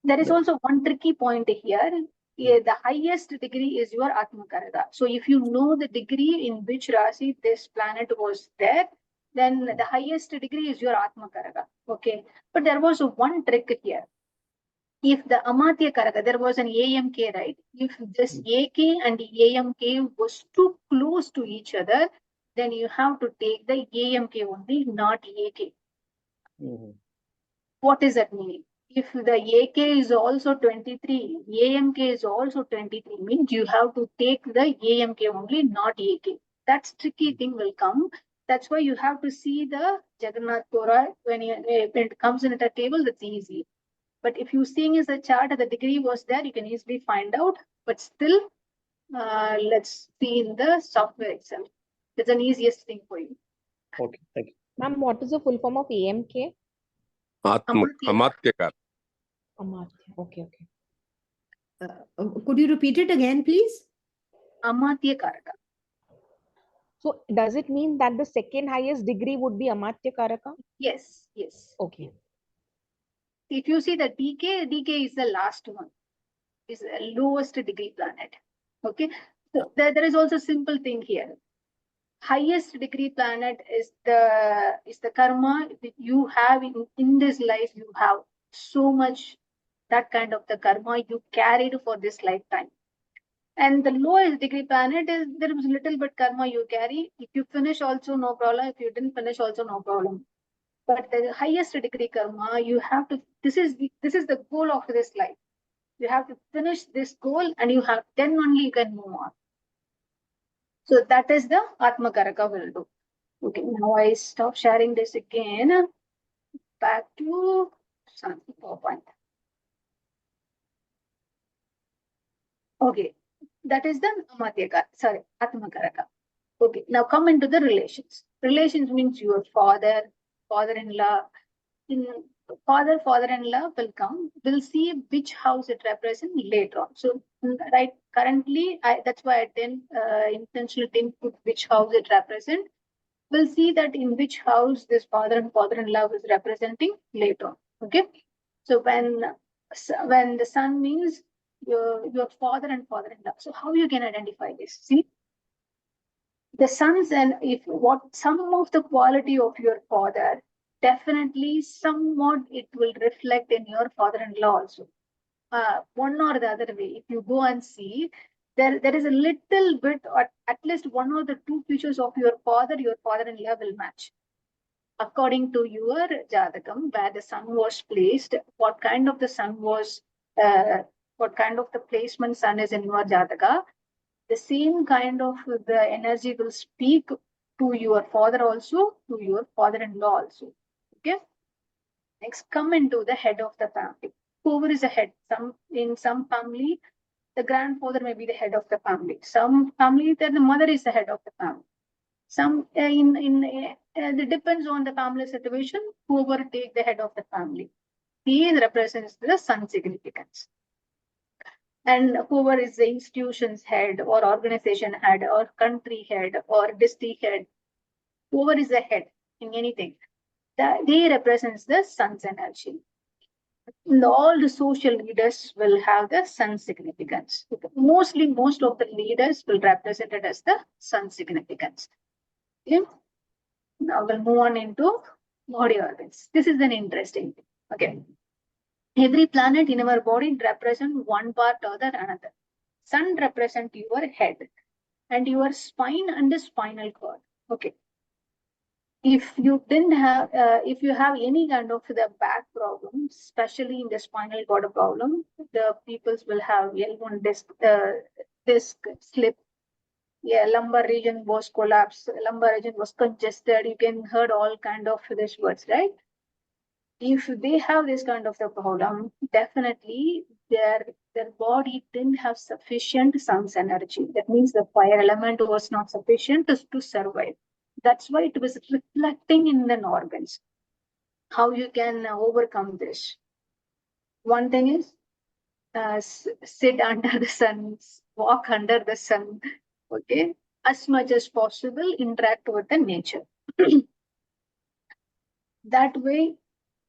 there is also one tricky point here. Yeah, the highest degree is your Atmakaraka. So if you know the degree in which Rasi this planet was there, then the highest degree is your Atmakaraka. Okay, but there was one trick here. If the Amatya Karaka, there was an AMK, right? If this AK and AMK was too close to each other, then you have to take the AMK only, not AK. What does that mean? If the AK is also 23, AMK is also 23, means you have to take the AMK only, not AK. That's tricky thing will come. That's why you have to see the Jagannath Torah when it comes in at a table, that's easy. But if you seeing is the chart, the degree was there, you can easily find out. But still, let's see in the software itself. It's an easiest thing for you. Okay, thank you. Ma'am, what is the full form of AMK? Amatyakar. Amatya. Okay. Could you repeat it again, please? Amatya Karaka. So does it mean that the second highest degree would be Amatya Karaka? Yes. Okay. If you see the DK is the last one, is the lowest degree planet. Okay, so there is also simple thing here. Highest degree planet is the karma that you have in this life. You have so much that kind of the karma you carried for this lifetime. And the lowest degree planet is there is little bit karma you carry. If you finish also no problem. If you didn't finish also no problem. But the highest degree karma, you have to, this is the goal of this life. You have to finish this goal and you have, then only you can move on. So that is the Atmakaraka will do. Okay, now I stop sharing this again. Back to something PowerPoint. Okay, that is the Atmakaraka. Okay, now come into the relations. Relations means your father, father-in-law. In father-in-law will come. We'll see which house it represents later on. So, right, currently, that's why I didn't intentionally didn't put which house it represents. We'll see that in which house this father and father-in-law is representing later on. Okay, so when the son means your father and father-in-law. So how you can identify this? See, the sons and if what some of the quality of your father, definitely somewhat it will reflect in your father-in-law also. One or the other way, if you go and see, there is a little bit, or at least one or the two features of your father-in-law will match. According to your Jadakam, where the sun was placed, what kind of the sun was, what kind of the placement sun is in your Jataka, the same kind of the energy will speak to your father also, to your father-in-law also. Okay. Next, come into the head of the family. Whoever is the head, in some family, the grandfather may be the head of the family. Some family, then the mother is the head of the family. Some it depends on the family situation. Whoever take the head of the family, he represents the sun significance. And whoever is the institution's head or organization head or country head or district head, whoever is the head in anything, that they represents the sun's energy. And all the social leaders will have the sun significance. Mostly, most of the leaders will represent it as the sun significance. Okay. Now we'll move on into body organs. This is an interesting thing. Okay. Every planet in our body represents one part or the another. Sun represents your head and your spine and the spinal cord. Okay. If you didn't have, if you have any kind of the back problem, especially in the spinal cord problem, the peoples will have L1 disc slip. Yeah, lumbar region was collapsed, lumbar region was congested. You can heard all kind of these words, right? If they have this kind of the problem, definitely their body didn't have sufficient sun's energy. That means the fire element was not sufficient to survive. That's why it was reflecting in the organs. How you can overcome this? One thing is sit under the sun, walk under the sun. Okay, as much as possible, interact with the nature. That way,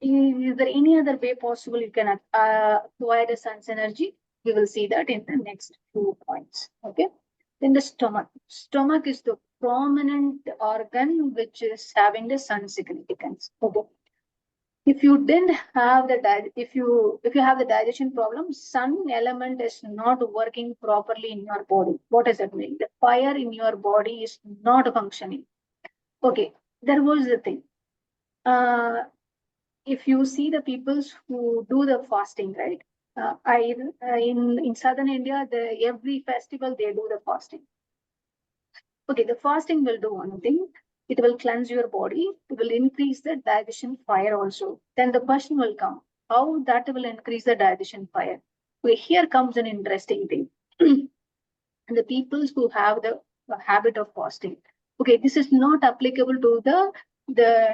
is there any other way possible you can acquire the sun's energy? We will see that in the next 2 points. Okay. Then the stomach. Stomach is the prominent organ which is having the sun significance. Okay. If you didn't have the if you have the digestion problem, sun element is not working properly in your body. What does that mean? The fire in your body is not functioning. Okay, there was the thing. If you see the peoples who do the fasting, right? In southern India, every festival they do the fasting. Okay, the fasting will do one thing. It will cleanse your body. It will increase the digestion fire also. Then the question will come, how that will increase the digestion fire? Okay, here comes an interesting thing. The peoples who have the habit of fasting. Okay, this is not applicable to the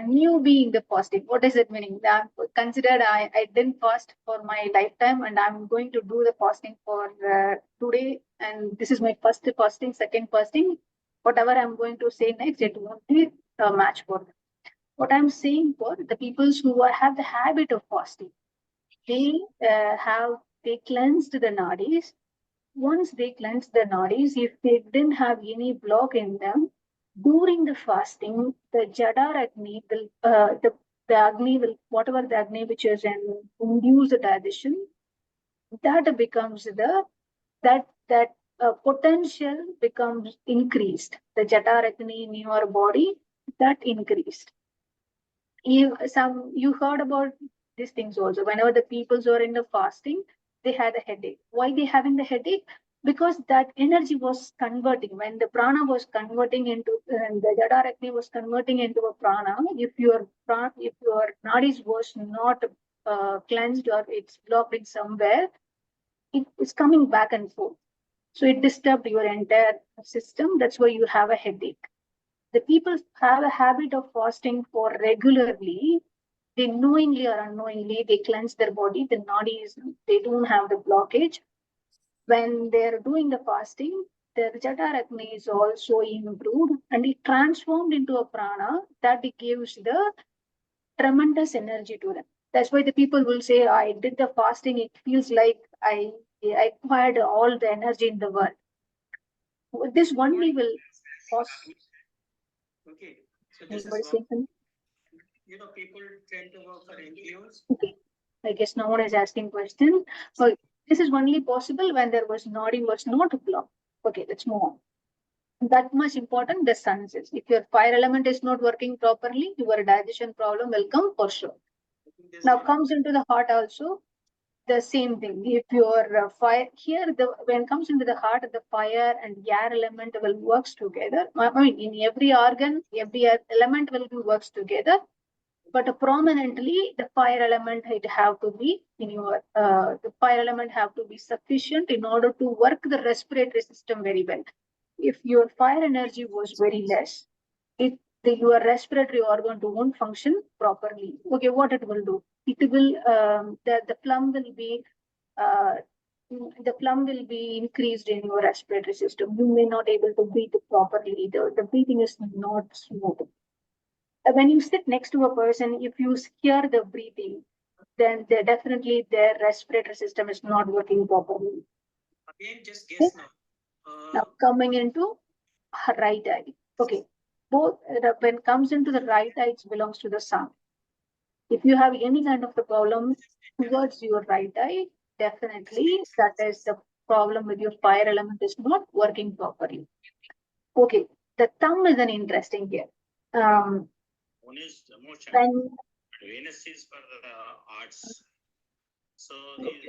newbie in the fasting. What is it meaning? That considered I didn't fast for my lifetime and I'm going to do the fasting for today. And this is my first fasting, second fasting. Whatever I'm going to say next, it won't be a match for them. What I'm saying for the people who have the habit of fasting, they cleansed the nadis. Once they cleanse the nadis, if they didn't have any block in them, during the fasting, the Jadar Agni will, the Agni will, whatever the Agni which is induce the digestion, that becomes that potential becomes increased. The Jadar Agni in your body, that increased. You heard about these things also. Whenever the peoples were in the fasting, they had a headache. Why they having the headache? Because that energy was converting. When the prana was converting into, the Jadar Agni was converting into a prana, if your nadis was not cleansed or it's blocked in somewhere, it's coming back and forth. So it disturbed your entire system. That's why you have a headache. The people have a habit of fasting for regularly. They knowingly or unknowingly, they cleanse their body. The nadis, they don't have the blockage. When they're doing the fasting, the Jadar Agni is also improved and it transformed into a prana that gives the tremendous energy to them. That's why the people will say, I did the fasting. It feels like I acquired all the energy in the world. This only will cause. Okay, so this Anybody is say something? people tend to go for NGOs. Okay, I guess no one is asking question. Well, this is only possible when there was nadi was not blocked. Okay, let's move on. That much important the sun is. If your fire element is not working properly, your digestion problem will come for sure. Now comes into the heart also. The same thing. If your fire here, when it comes into the heart, the fire and air element will works together. I mean, in every organ, every element will be works together. But prominently, the fire element it have to be in your the fire element have to be sufficient in order to work the respiratory system very well. If your fire energy was very less, your respiratory organ won't function properly. Okay, what it will do? It will the phlegm will be the phlegm will be increased in your respiratory system. You may not able to breathe properly. The breathing is not smooth. When you sit next to a person, if you hear the breathing, then definitely their respiratory system is not working properly. Again, just guess now. Now coming into right eye. Okay, both when comes into the right eye, it belongs to the sun. If you have any kind of the problem towards your right eye, definitely that is the problem with your fire element is not working properly. Okay, the thumb is an interesting here. One is emotion, When Venus is for arts. So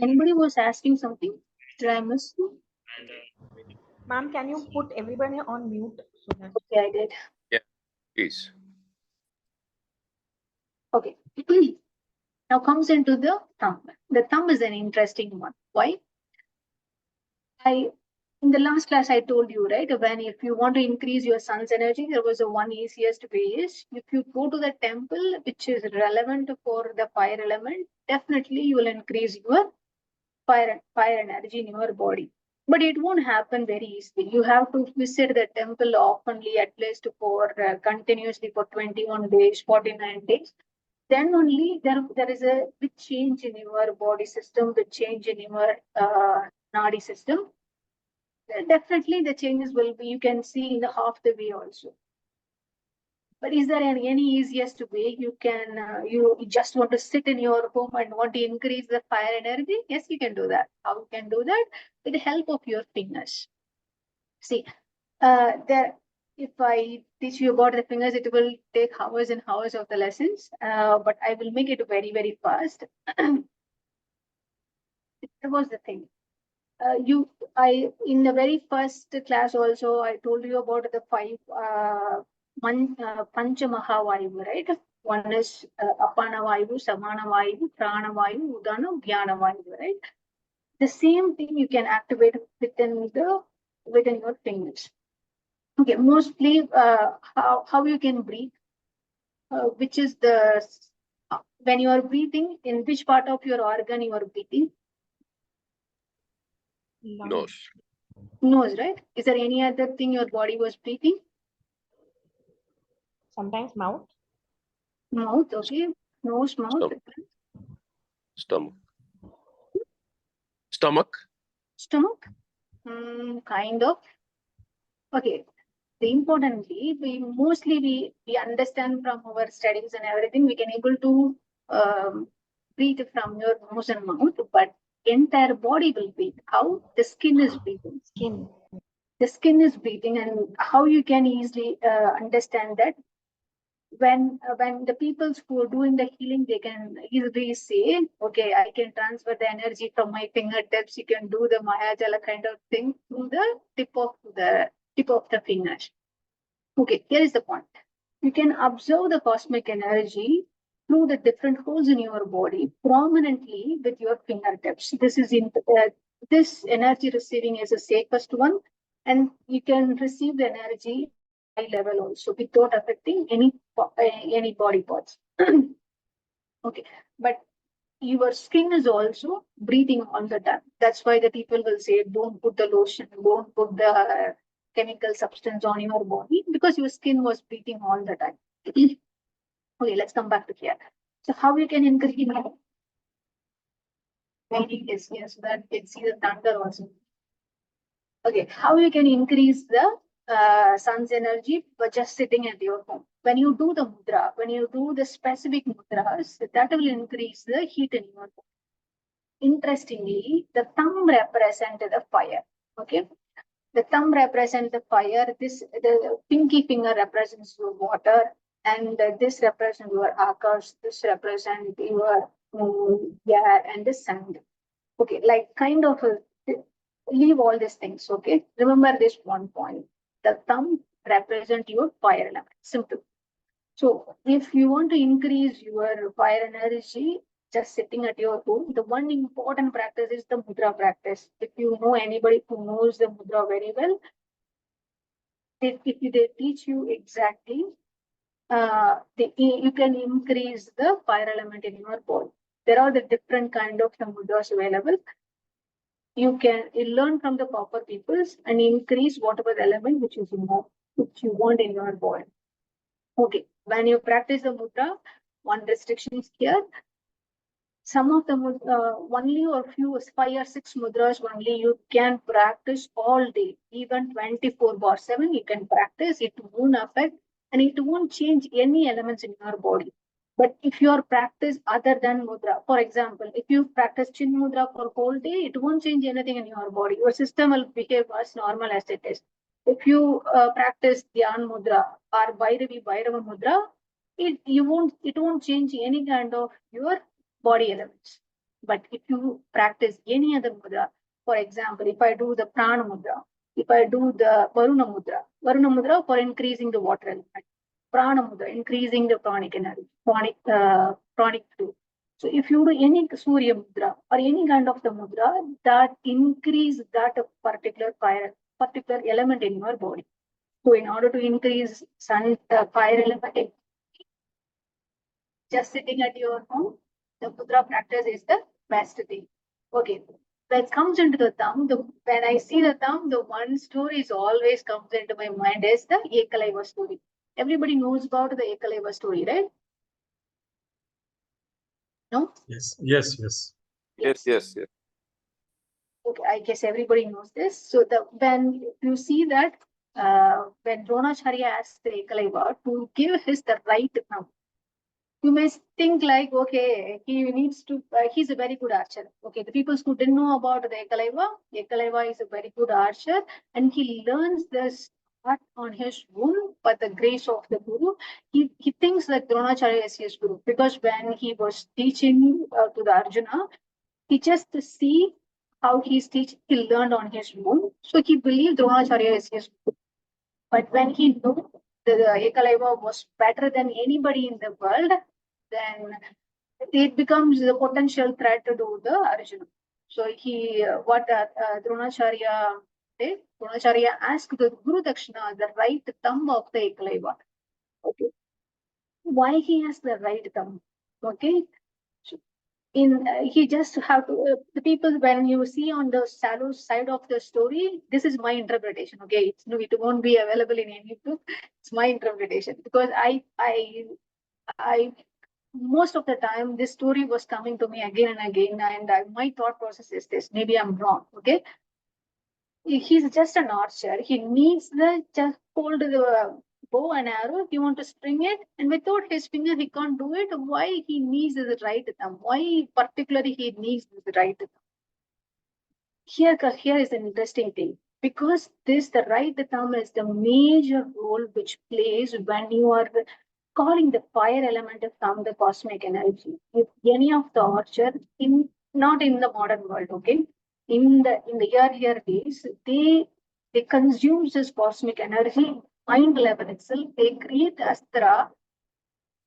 anybody was asking something, did I miss you? and Ma'am, can you put everybody on mute so that Okay, I did. Please. Okay. Now comes into the thumb. The thumb is an interesting one. Why? In the last class I told you, right? When if you want to increase your sun's energy, there was a one easiest way is if you go to the temple which is relevant for the fire element, definitely you will increase your fire energy in your body. But it won't happen very easily. You have to visit the temple oftenly, at least for continuously for 21 days, 49 days. Then only there is a big change in your body system, big change in your nadi system. Definitely the changes will be, you can see in the half the way also. But is there any easiest way you can, you just want to sit in your home and want to increase the fire energy? Yes, you can do that. How you can do that? With the help of your fingers. See, if I teach you about the fingers, it will take hours and hours of the lessons, but I will make it very, very fast. That was the thing. In the very first class also, I told you about the five Pancha Mahavayu, right? One is Apana Vayu, Samana Vayu, Prana Vayu, Udana, Jnana Vayu, right? The same thing you can activate within your fingers. Okay, mostly how you can breathe, which is when you are breathing, in which part of your organ you are breathing? Nose. Nose, right? Is there any other thing your body was breathing? sometimes mouth? Mouth, okay. Nose, mouth, Stomach. Stomach. stomach. Kind of. Okay. The importantly, we understand from our studies and everything, we can able to breathe from your nose and mouth, but entire body will breathe. How? The skin is breathing. Skin. The skin is breathing, and how you can easily understand that when the people who are doing the healing, they can easily say, okay, I can transfer the energy from my fingertips. You can do the Maya Jala kind of thing through the tip of the fingers. Okay, here is the point. You can observe the cosmic energy through the different holes in your body prominently with your fingertips. This energy receiving is the safest one, and you can receive the energy high level also without affecting any body parts. Okay, but your skin is also breathing all the time. That's why the people will say, don't put the lotion, don't put the chemical substance on your body, because your skin was breathing all the time. Okay, let's come back to here. So how you can increase is here so that you can see the thunder also. Okay, how you can increase the sun's energy by just sitting at your home. When you do the mudra, when you do the specific mudras, that will increase the heat in your body. Interestingly, the thumb represents the fire. Okay, the thumb represents the fire. The pinky finger represents your water, and this represents your akash. This represents your air and the sand. Okay, like kind of leave all these things. Okay, remember this one point. The thumb represents your fire element. Simple. So if you want to increase your fire energy, just sitting at your home, the one important practice is the mudra practice. If you know anybody who knows the mudra very well, if they teach you exactly, you can increase the fire element in your body. There are the different kind of the mudras available. you learn from the proper peoples and increase whatever element which is which you want in your body. Okay, when you practice the mudra, one restriction is here. Some of the only or few 5 or 6 mudras only you can practice all day, even 24/7 you can practice. It won't affect and it won't change any elements in your body. But if you are practice other than mudra, for example, if you practice chin mudra for whole day, it won't change anything in your body. Your system will behave as normal as it is. If you practice dhyan mudra or Bhairava mudra, it won't change any kind of your body elements. But if you practice any other mudra, for example, if I do the prana mudra, if I do the varuna mudra for increasing the water element, prana mudra, increasing the pranic energy, pranic fluid. So if you do any Surya mudra or any kind of the mudra that increase that particular element in your body. So in order to increase fire element, just sitting at your home, the mudra practice is the best thing. Okay. When it comes into the thumb, when I see the thumb, the one story is always comes into my mind is the Ekalaiva story. Everybody knows about the Ekalaiva story, right? No? Yes, yes, yes. Yes. Okay, I guess everybody knows this. So when you see that when Dronacharya asked the Ekalaiva to give his the right thumb, you may think like, okay, he needs to, he's a very good archer. Okay, the people who didn't know about the Ekalaiva is a very good archer and he learns this art on his own, but the grace of the Guru. He thinks that Dronacharya is his Guru because when he was teaching to the Arjuna, he just see how he's teaching, he learned on his own. So he believed Dronacharya is his Guru. But when he knew the Ekalaiva was better than anybody in the world, then it becomes the potential threat to the Arjuna. So what Dronacharya did, Dronacharya asked the Guru Dakshina, the right thumb of the Ekalaiva. Okay. Why he has the right thumb? Okay. So he just have to, the people, when you see on the shallow side of the story, this is my interpretation. Okay. It won't be available in any book. It's my interpretation because I most of the time this story was coming to me again and again, and my thought process is this. Maybe I'm wrong. Okay, he's just an archer. He needs just hold the bow and arrow. He want to string it, and without his finger he can't do it. Why he needs the right thumb? Why particularly he needs the right thumb? Here is an interesting thing. Because the right thumb is the major role which plays when you are calling the fire element from the cosmic energy. If any of the archer not in the modern world, okay, in the earlier days, they consume this cosmic energy, mind level itself. They create astra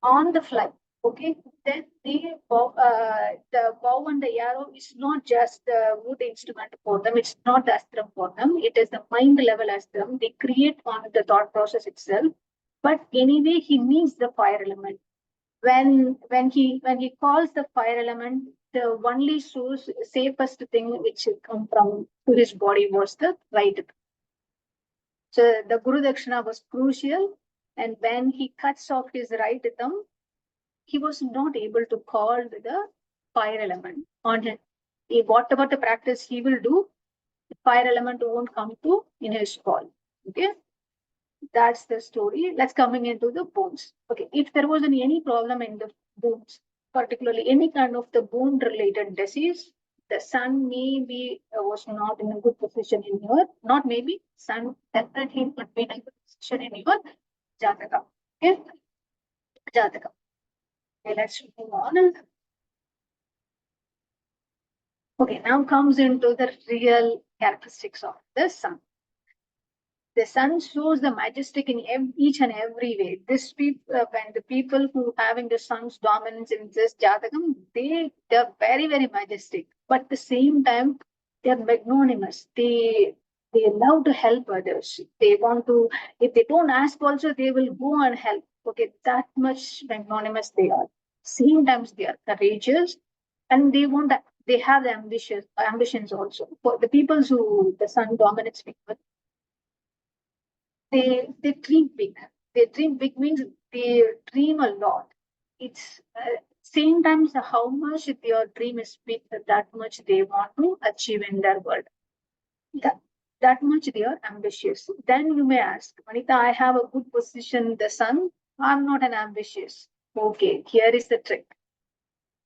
on the fly. Okay, then the bow and the arrow is not just the wood instrument for them. It's not the astra for them. It is the mind level astra. They create on the thought process itself. But anyway, he needs the fire element. When he calls the fire element, the only safest thing which come from to his body was the right thumb. So the Guru Dakshina was crucial, and when he cuts off his right thumb, he was not able to call the fire element on him. Whatever the practice he will do, the fire element won't come to in his call. Okay. That's the story. Let's coming into the bones. Okay, if there was any problem in the bones, particularly any kind of the bone related disease, the sun maybe was not in a good position in your, not maybe, sun definitely would be in a good position in your Jataka. Okay, Jataka. Okay, let's move on. Okay, now comes into the real characteristics of the sun. The sun shows the majestic in each and every way. When the people who having the sun's dominance in this Jatakam, they're very, very majestic. But at the same time, they're magnanimous. They love to help others. They want to, if they don't ask also, they will go and help. Okay, that much magnanimous they are. Same times they are courageous and they want they have the ambitions also. For the people who the sun dominates people, they dream big. They dream big means they dream a lot. It's same times how much their dream is big, that much they want to achieve in their world. That much they are ambitious. Then you may ask, Manita, I have a good position in the sun. I'm not an ambitious. Okay, here is the trick.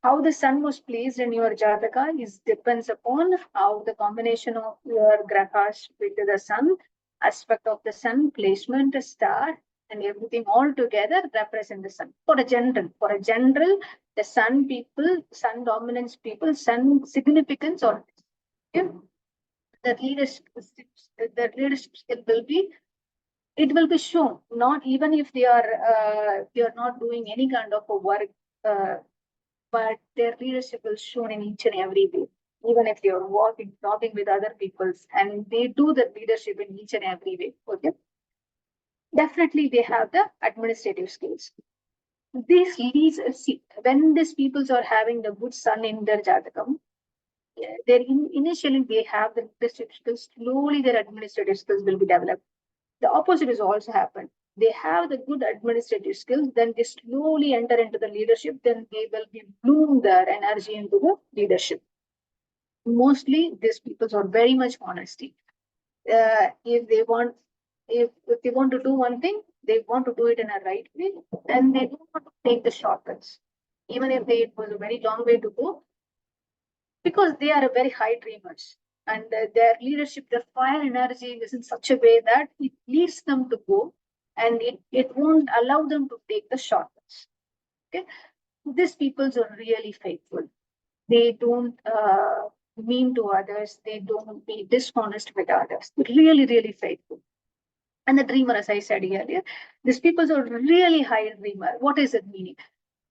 How the sun was placed in your Jataka is depends upon how the combination of your grahas with the sun, aspect of the sun, placement, the star, and everything all together represent the sun. For a general, the sun people, sun dominance people, sun significance or the leadership skill will be, it will be shown. Not even if they are not doing any kind of a work. But their leadership is shown in each and every way, even if they are talking with other peoples, and they do the leadership in each and every way. Okay, definitely they have the administrative skills. This leads, see, when these peoples are having the good sun in their Jatakam, initially they have the leadership skills, slowly their administrative skills will be developed. The opposite is also happened. They have the good administrative skills, then they slowly enter into the leadership, then they will be bloom their energy into the leadership. Mostly these people are very much honesty. If they want to do one thing, they want to do it in a right way, and they don't want to take the shortcuts. Even if it was a very long way to go, because they are a very high dreamers, and their leadership, their fire energy is in such a way that it leads them to go, and it won't allow them to take the shortcuts. Okay, these people are really faithful. They don't mean to others. They don't be dishonest with others. Really, really faithful. And the dreamer, as I said earlier, these people are really high dreamer. What is it meaning?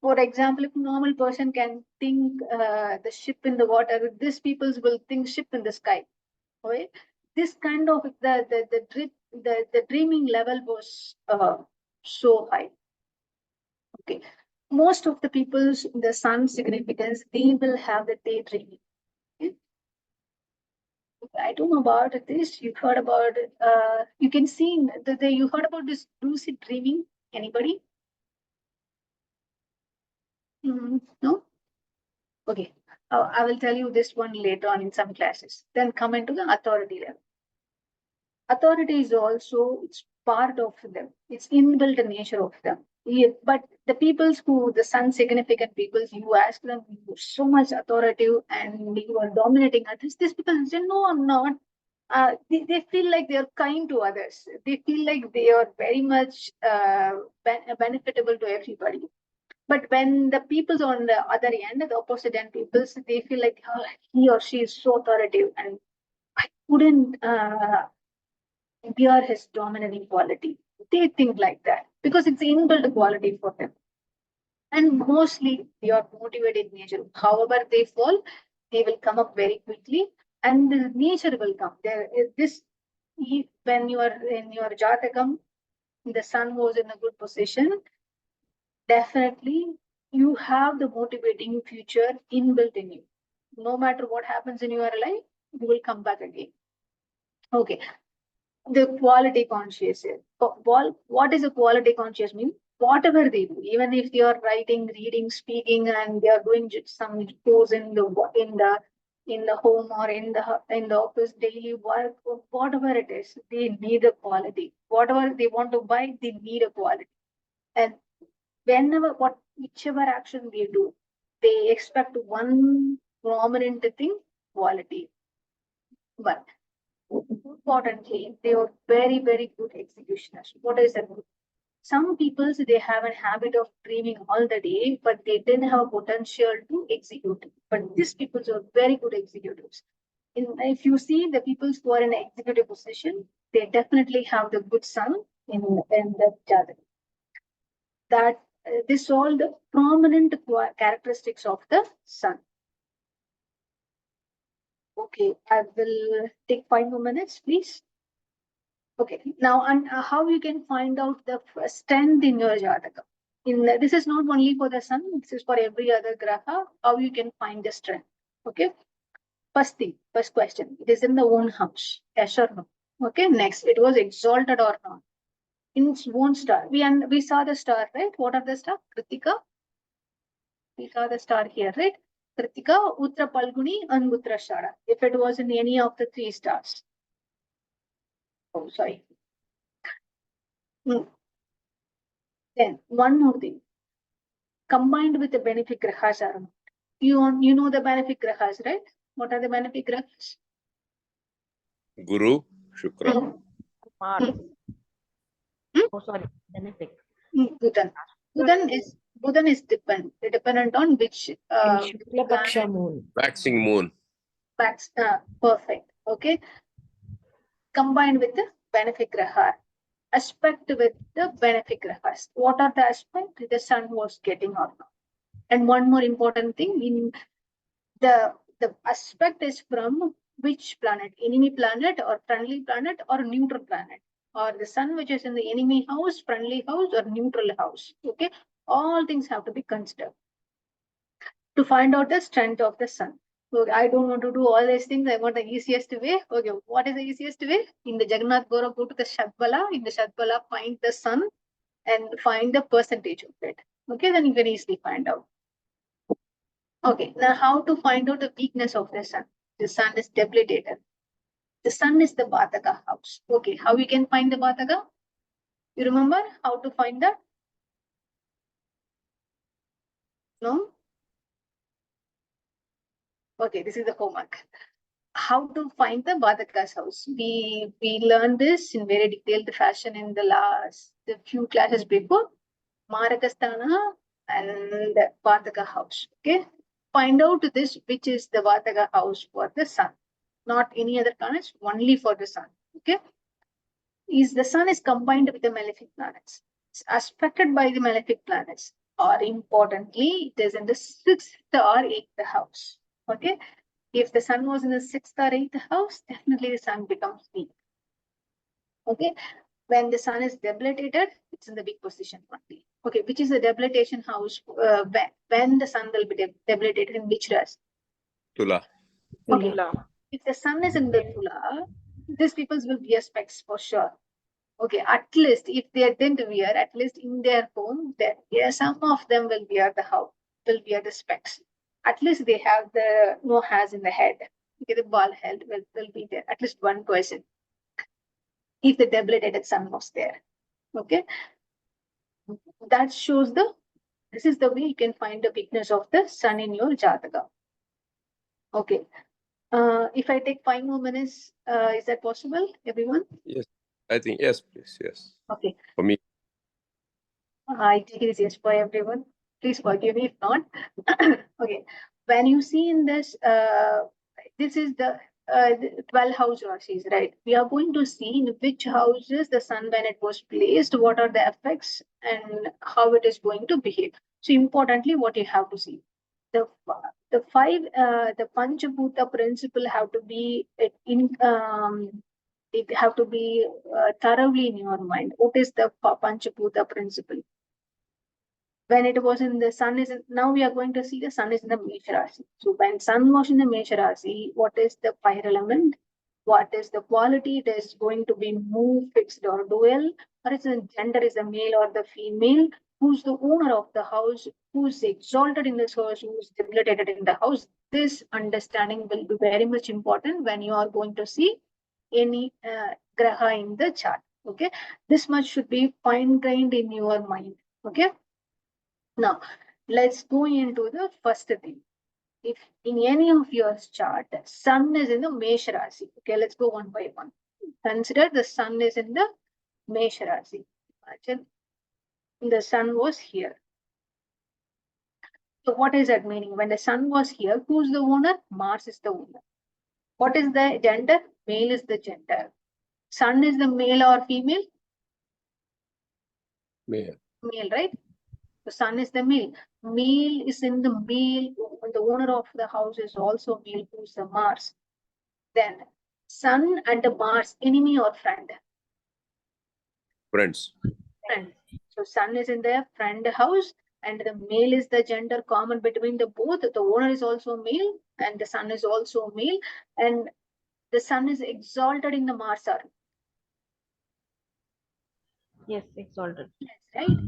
For example, if a normal person can think the ship in the water, these people will think ship in the sky. Okay? This kind of the dreaming level was so high. Okay, most of the people's the sun significance, they will have the daydreaming. Okay? I don't know about this. You heard about it. You can see you heard about this lucid dreaming. Anybody? No? Okay. I will tell you this one later on in some classes. Then come into the authority level. Authority is also, it's part of them. It's inbuilt nature of them. Yeah, but the peoples who, the sun significant peoples, you ask them, you're so much authoritative and you are dominating others. These people say, no, I'm not. They feel like they are kind to others. They feel like they are very much benefitable to everybody. But when the people's on the other end, the opposite end peoples, they feel like he or she is so authoritative, and I couldn't bear his dominating quality. They think like that because it's inbuilt quality for them. And mostly they are motivated nature. However they fall, they will come up very quickly, and the nature will come. There is this, when you are in your Jatakam, the sun was in a good position, definitely you have the motivating future inbuilt in you. No matter what happens in your life, you will come back again. Okay. The quality conscious. What is a quality conscious mean? Whatever they do, even if they are writing, reading, speaking, and they are doing some chores in the home or in the office, daily work, or whatever it is, they need a quality. Whatever they want to buy, they need a quality. And whichever action they do, they expect one prominent thing, quality. But importantly, they are very, very good executioners. What is that? Some people, they have a habit of dreaming all the day, but they didn't have a potential to execute. But these people are very good executives. If you see the people who are in an executive position, they definitely have the good sun in the Jatak. That this all the prominent characteristics of the sun. Okay, I will take 5 more minutes, please. Okay, now and how you can find out the strength in your Jataka. This is not only for the sun, this is for every other graha, how you can find the strength. Okay. First thing, first question. It is in the own house. Yes or no? Okay. Next, it was exalted or not? In its own star. We saw the star, right? What are the star? Kritika. We saw the star here, right? Kritika, Uttra Palguni, and Uttarashada. If it was in any of the three stars. Oh, sorry. Then one more thing. Combined with the benefic grahas are not. You know the benefic grahas, right? What are the benefic grahas? Guru, Shukra. Mars. Hmm? Oh, sorry. Benefic. Buddhan. Buddhan is dependent on which In Shukla Paksha moon. Waxing moon. facts. Perfect. Okay. Combined with the benefic graha. Aspect with the benefic grahas. What are the aspect the sun was getting or not? And one more important thing, in the aspect is from which planet? Enemy planet or friendly planet or neutral planet? Or the sun which is in the enemy house, friendly house or neutral house. Okay. All things have to be considered to find out the strength of the sun. So I don't want to do all these things. I want the easiest way. Okay, what is the easiest way? In the Jagannath Gaura, go to the Shadbala. In the Shadbala, find the sun and find the percentage of it. Okay, then you can easily find out. Okay, now how to find out the weakness of the sun? The sun is debilitated. The sun is the Bataka house. Okay, how we can find the Bataka? You remember how to find that? No? Okay, this is the homework. How to find the Bataka's house? We learned this in very detailed fashion in the few classes before. Marakasthana and Bataka house. Okay. Find out this which is the Bataka house for the sun. Not any other planets, only for the sun. Okay. The sun is combined with the malefic planets. It's aspected by the malefic planets. Or importantly, it is in the 6th or 8th house. Okay. If the sun was in the 6th or 8th house, definitely the sun becomes weak. Okay. When the sun is debilitated, it's in the weak position only. Okay, which is the debilitation house? When the sun will be debilitated in which rasi? Tula. Okay. Tula. If the sun is in the Tula, these people will wear specs for sure. Okay, at least if they didn't wear, at least in their home, some of them will wear the specs. At least they have the no hairs in the head. Okay, the bald head will be there. At least one person. If the debilitated sun was there. Okay. That shows this is the way you can find the weakness of the sun in your Jataka. Okay. If I take 5 more minutes, is that possible, everyone? Yes, I think yes, please. Yes. Okay. For me. I take it as yes for everyone. Please forgive me if not. Okay. When you see in this, this is the 12 house rasis, right? We are going to see in which houses the sun, when it was placed, what are the effects and how it is going to behave. So importantly, what you have to see. The Panchabhuta principle have to be it have to be thoroughly in your mind. What is the Panchabhuta principle? When it was in the sun is now we are going to see the sun is in the Mesha Rasi. So when sun was in the Mesha Rasi, what is the fire element? What is the quality? It is going to be move, fixed or dual, or is the gender is the male or the female? Who's the owner of the house? Who's exalted in this house? Who's debilitated in the house? This understanding will be very much important when you are going to see any graha in the chart. Okay, this much should be fine-grained in your mind. Okay. Now, let's go into the first thing. If in any of your chart, sun is in the Mesha Rasi. Okay, let's go one by one. Consider the sun is in the Mesha Rasi. Imagine the sun was here. So what is that meaning? When the sun was here, who's the owner? Mars is the owner. What is the gender? Male is the gender. Sun is the male or female? Male. Male, right? The sun is the male. Male is in the male. The owner of the house is also male, who's the Mars. Then sun and the Mars, enemy or friend? Friends. Friend. So sun is in the friend house and the male is the gender common between the both. The owner is also male and the sun is also male, and the sun is exalted in the Mars arm. Yes, exalted. That's right.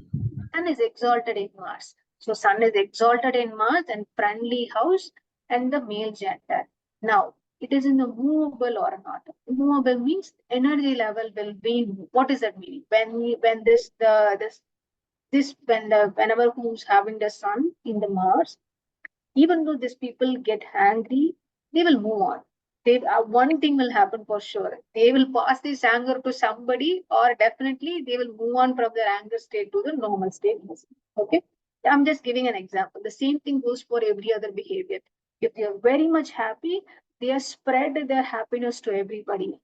Sun is exalted in Mars. So sun is exalted in Mars and friendly house and the male gender. Now, it is in the movable or not. Movable means energy level will be. What is that meaning? When whenever who's having the sun in the Mars, even though these people get angry, they will move on. One thing will happen for sure. They will pass this anger to somebody, or definitely they will move on from their anger state to the normal state. Okay. I'm just giving an example. The same thing goes for every other behavior. If they are very much happy, they are spread their happiness to everybody,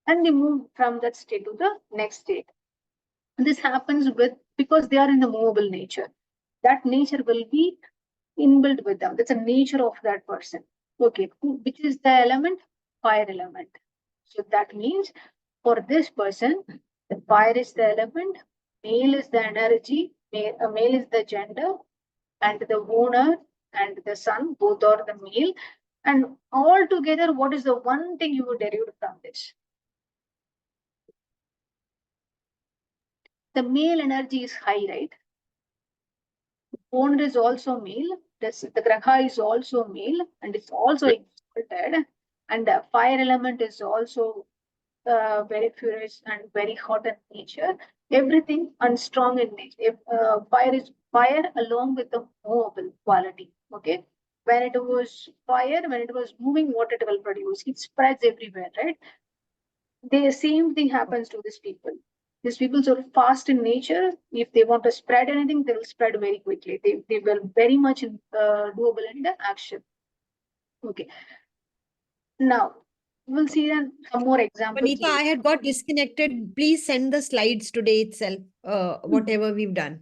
and they move from that state to the next state. This happens because they are in the movable nature. That nature will be inbuilt with them. That's a nature of that person. Okay, which is the element? Fire element. So that means for this person, the fire is the element, male is the energy, male is the gender, and the owner and the sun, both are the male. And all together, what is the one thing you would derive from this? The male energy is high, right? Owner is also male. The graha is also male and it's also exalted. And the fire element is also very furious and very hot in nature. Everything and strong in nature. If, fire is fire along with the movable quality. Okay. When it was fire, when it was moving, what it will produce? It spreads everywhere, right? The same thing happens to these people. These people are fast in nature. If they want to spread anything, they will spread very quickly. They will very much doable in the action. Okay. Now we'll see then some more examples. Vanita, I had got disconnected. Please send the slides today itself, whatever we've done.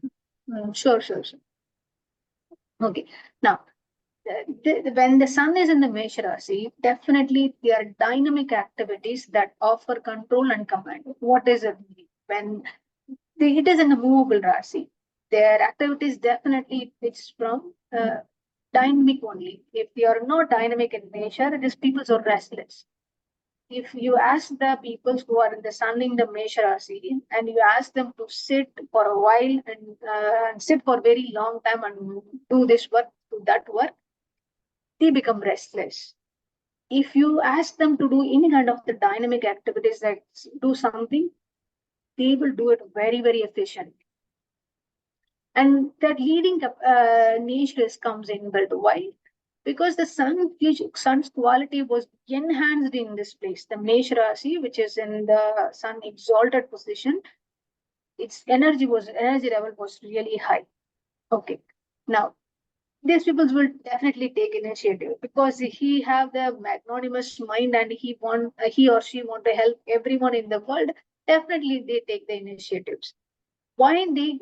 Sure. Okay. Now, when the sun is in the Mesha Rasi, definitely there are dynamic activities that offer control and command. What is it? When it is in the movable Rasi, their activities definitely it's from dynamic only. If they are not dynamic in nature, these people are restless. If you ask the people who are in the sun in the Mesha Rasi and you ask them to sit for a while and sit for a very long time and do this work, do that work, they become restless. If you ask them to do any kind of the dynamic activities that do something, they will do it very, very efficiently. And that leading nature comes in built. Why? Because the sun's quality was enhanced in this place. The Mesha Rasi, which is in the sun exalted position, its energy level was really high. Okay. Now these people will definitely take initiative because he have the magnanimous mind and he or she want to help everyone in the world. Definitely they take the initiatives. Why they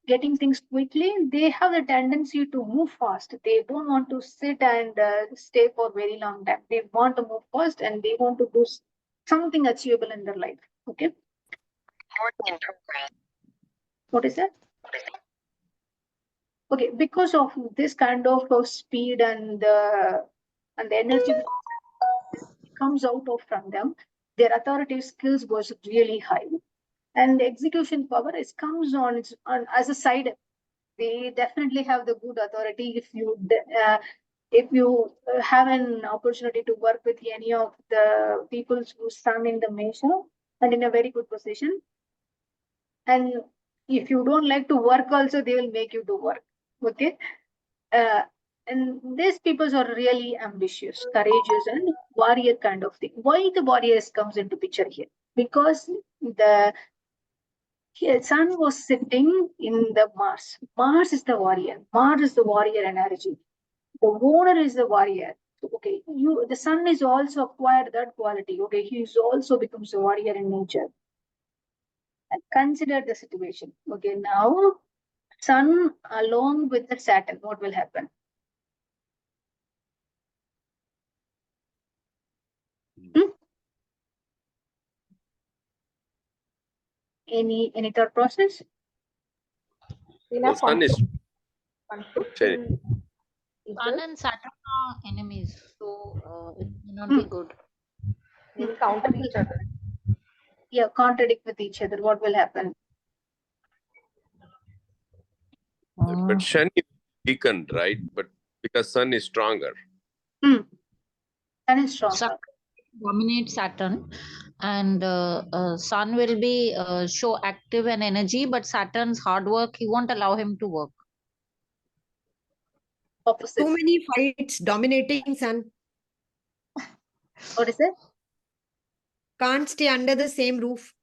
getting things quickly? They have the tendency to move fast. They don't want to sit and stay for very long time. They want to move fast and they want to do something achievable in their life. Okay. What is that? Okay, because of this kind of speed and the energy comes out of from them, their authoritative skills was really high, and the execution power comes on as a side. They definitely have the good authority. If you have an opportunity to work with any of the people who stand in the Mesha and in a very good position, and if you don't like to work also, they will make you do work. Okay. And these people are really ambitious, courageous, and warrior kind of thing. Why the warriors comes into picture here? Because the sun was sitting in the Mars. Mars is the warrior. Mars is the warrior energy. The owner is the warrior. Okay, the sun is also acquired that quality. Okay, he is also becomes a warrior in nature. And consider the situation. Okay, now sun along with the Saturn, what will happen? Any thought process? The sun is conflicting each Sun other, and Saturn are enemies, so it may not be good. maybe counter each other. Yeah, contradict with each other. What will happen? But Shani is weakened, right? But because Sun is stronger. Sun is stronger. Sun dominate Saturn, and Sun will be show active and energy, but Saturn's hard work, he won't allow him to work. Opposite. Too many fights dominating Sun. What is it? Can't stay under the same roof.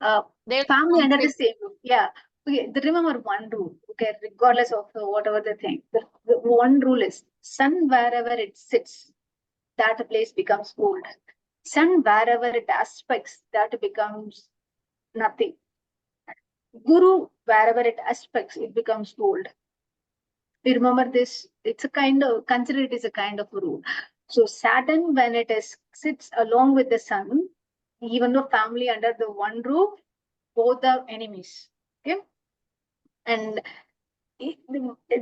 They'll Family under the conflict. same roof. Yeah. Okay. Remember one rule. Okay. Regardless of whatever the thing, the one rule is sun wherever it sits, that place becomes gold. Sun wherever it aspects, that becomes nothing. Guru wherever it aspects, it becomes gold. You remember this? It's a kind of consider it as a kind of rule. So Saturn, when it is sits along with the sun, even though family under the one roof, both are enemies. Okay, and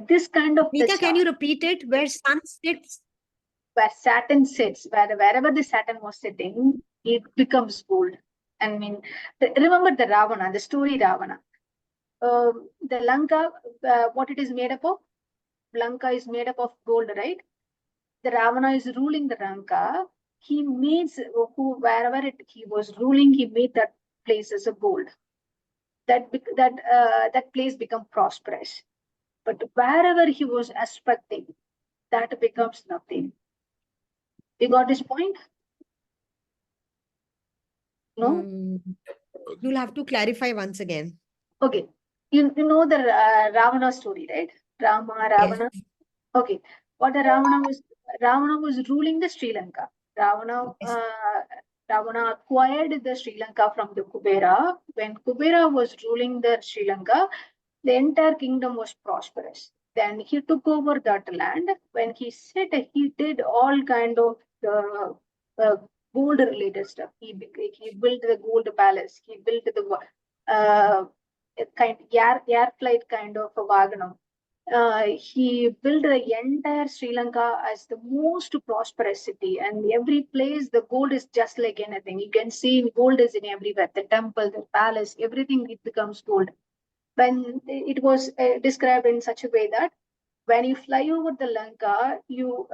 this kind of the Nita, can chart you repeat it? Where Sun sits? where Saturn sits, wherever the Saturn was sitting, it becomes gold. I mean, remember the Ravana, the story Ravana. The Lanka, what it is made up of? Lanka is made up of gold, right? The Ravana is ruling the Lanka. He makes wherever he was ruling, he made that place as a gold. That place become prosperous. But wherever he was aspecting, that becomes nothing. You got this point? No? You'll have to clarify once again. Okay. You know the Ravana story, right? Ravana. Yes. Okay. What the Ravana was ruling the Sri Lanka. Ravana acquired the Sri Lanka from the Kubera. When Kubera was ruling the Sri Lanka, the entire kingdom was prosperous. Then he took over that land. When he said he did all kind of uh, gold related stuff. He built the gold palace. He built the air flight kind of a wagon. He built the entire Sri Lanka as the most prosperous city, and every place the gold is just like anything. You can see gold is in everywhere. The temple, the palace, everything it becomes gold. When it was described in such a way that when you fly over the Lanka, you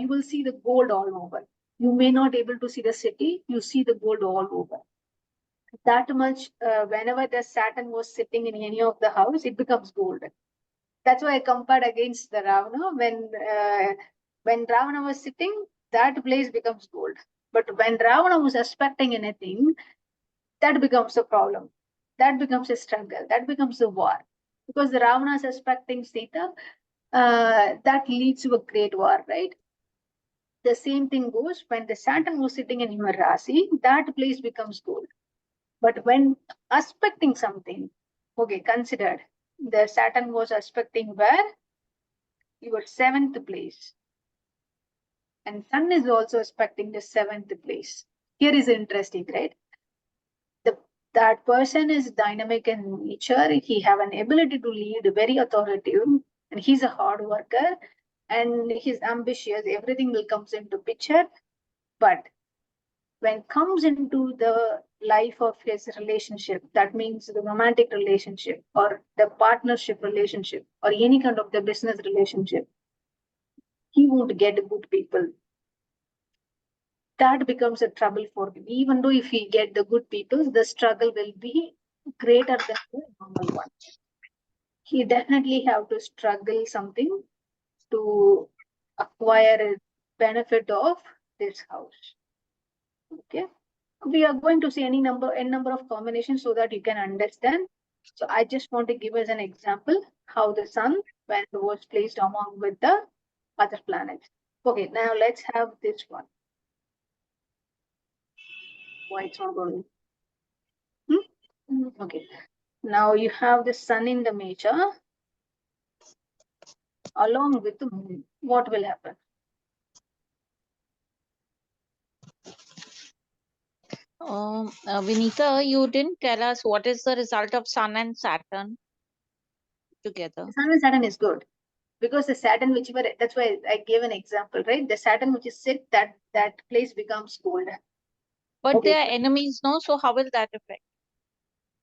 will see the gold all over. You may not able to see the city. You see the gold all over. That much. Whenever the Saturn was sitting in any of the house, it becomes gold. That's why I compared against the Ravana. When Ravana was sitting, that place becomes gold. But when Ravana was expecting anything, that becomes a problem. That becomes a struggle. That becomes a war. Because the Ravana is expecting Sita, that leads to a great war, right? The same thing goes when the Saturn was sitting in your Rasi, that place becomes gold. But when aspecting something, okay, considered the Saturn was aspecting where? Your seventh place. And Sun is also aspecting the seventh place. Here is interesting, right? That person is dynamic in nature. He have an ability to lead, very authoritative, and he's a hard worker, and he's ambitious. Everything will comes into picture. But when comes into the life of his relationship, that means the romantic relationship or the partnership relationship or any kind of the business relationship, he won't get good people. That becomes a trouble for him. Even though if he get the good people, the struggle will be greater than the normal one. He definitely have to struggle something to acquire a benefit of this house. Okay. We are going to see n number of combinations so that you can understand. So I just want to give us an example how the sun, when it was placed among with the other planets. Okay, now let's have this one. Why it's not going? Okay. Now you have the sun in the Mesha along with the moon. What will happen? Vinita, you didn't tell us what is the result of Sun and Saturn. together? The Sun and Saturn is good because the Saturn, whichever, that's why I gave an example, right? The Saturn which is sit, that place becomes cold. But Okay. they are enemies, no? So how will that affect?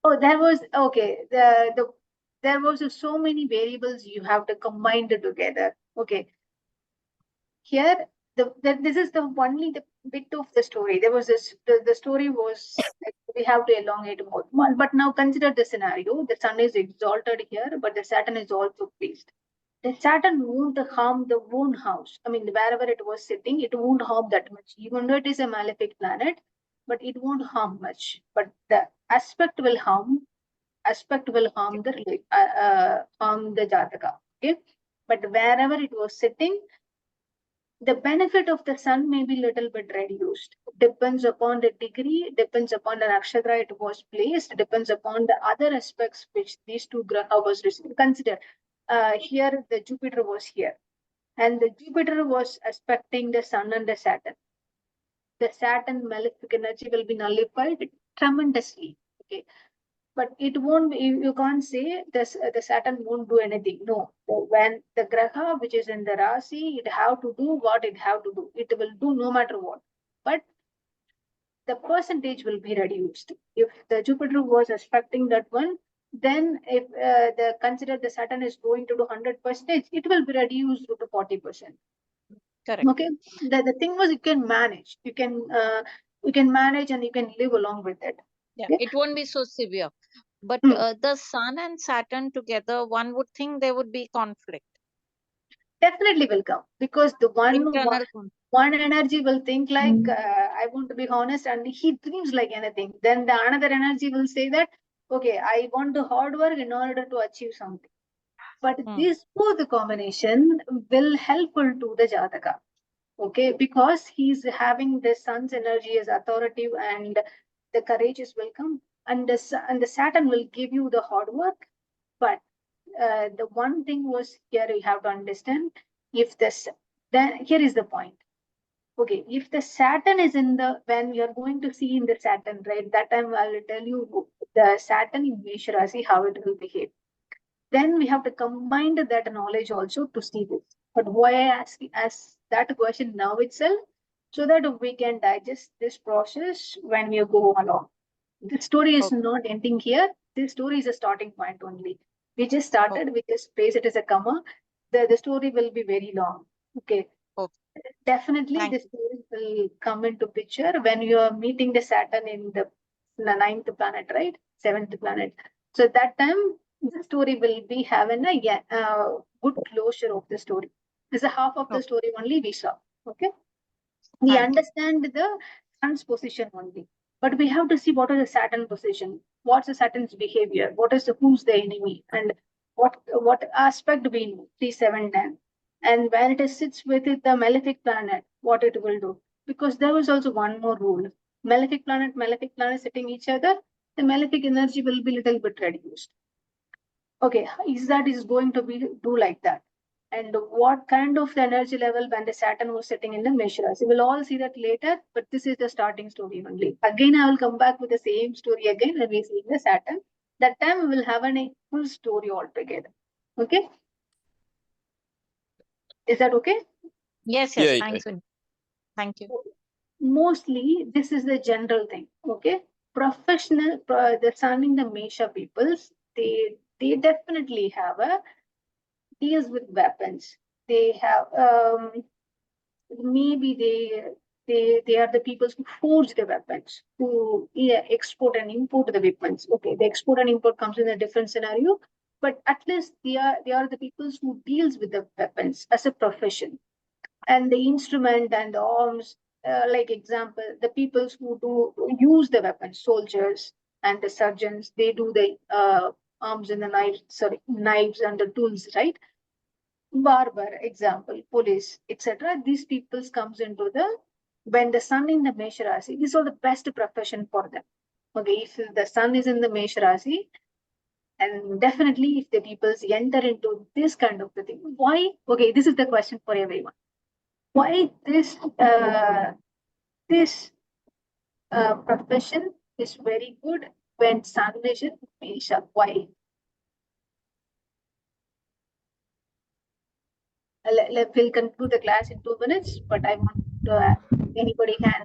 Oh, there was okay. There was so many variables you have to combine it together. Okay. Here, this is the only the bit of the story. There was this the story was like, we have to elongate more. But now consider the scenario. The Sun is exalted here, but the Saturn is also placed. The Saturn won't harm the own house. I mean, wherever it was sitting, it won't harm that much. Even though it is a malefic planet, but it won't harm much. But the aspect will harm harm the Jataka. Okay, but wherever it was sitting, the benefit of the Sun may be little bit reduced. Depends upon the degree, depends upon the nakshatra it was placed, depends upon the other aspects which these two graha was received. Consider here the Jupiter was here, and the Jupiter was aspecting the Sun and the Saturn. The Saturn malefic energy will be nullified tremendously. Okay, but it won't be, you can't say this the Saturn won't do anything. No, when the graha which is in the rasi, it have to do what it have to do. It will do no matter what, but the percentage will be reduced. If the Jupiter was expecting that one, then if the consider the Saturn is going to do 100%, it will be reduced to 40%. Correct. Okay, the thing was you can manage, you can manage and you can live along with it. Yeah, Okay? it won't be so severe. But the Sun and Saturn together, one would think there would be conflict. Definitely will come because the Internal conflict. one energy will think like I want to be honest, and he dreams like anything. Then the another energy will say that okay, I want to hard work in order to achieve something. But this both combination will helpful to the Jataka. Okay, because he's having the Sun's energy as authoritative and the courageous will come, and the Saturn will give you the hard work. But the one thing was here you have to understand, if this, then here is the point. Okay, if the Saturn is in the, when you are going to see in the Saturn, right, that time I will tell you the Saturn in Mesha Rasi, how it will behave. Then we have to combine that knowledge also to see this. But why I ask that question now itself, so that we can digest this process when we go along. The story is not ending here. This story is a starting point only. We just started, we just place it as a comma. The story will be very long. Okay. Definitely the story will come into picture when you are meeting the Saturn in the ninth planet, right? Seventh planet. So at that time, the story will be having a good closure of the story. This is a half of the story only we saw. Okay. We understand the Sun's position only, but we have to see what is the Saturn position, what's the Saturn's behavior, what is the who's the enemy, and what aspect we know 3, 7, 10, and when it sits with it, the malefic planet, what it will do. Because there was also one more rule: malefic planet sitting each other, the malefic energy will be little bit reduced. Okay, is going to be do like that? And what kind of the energy level when the Saturn was sitting in the Mesha Rasi? We'll all see that later, but this is the starting story only. Again, I will come back with the same story again when we see the Saturn. That time we will have a full story altogether. Okay? Is that okay? Yes, Yeah, yes. yeah. Thanks, Vinny. Thank you. Mostly, this is the general thing. Okay? Professional, the Sun in the Mesha peoples, they definitely have a deals with weapons. They have maybe they are the people who forge the weapons, who export and import the weapons. Okay, the export and import comes in a different scenario, but at least they are the people who deals with the weapons as a profession, and the instrument and the arms. Like example, the people who do use the weapons, soldiers and the surgeons, they do the arms and the knives and the tools, right? Barber, example, police, etc. These peoples comes into the when the Sun in the Mesha Rasi, these are the best profession for them. Okay, if the Sun is in the Mesha Rasi, and definitely if the peoples enter into this kind of the thing, why? Okay, this is the question for everyone. Why this profession is very good when Sun is in Mesha? Why? we'll conclude the class in 2 minutes, but I want anybody can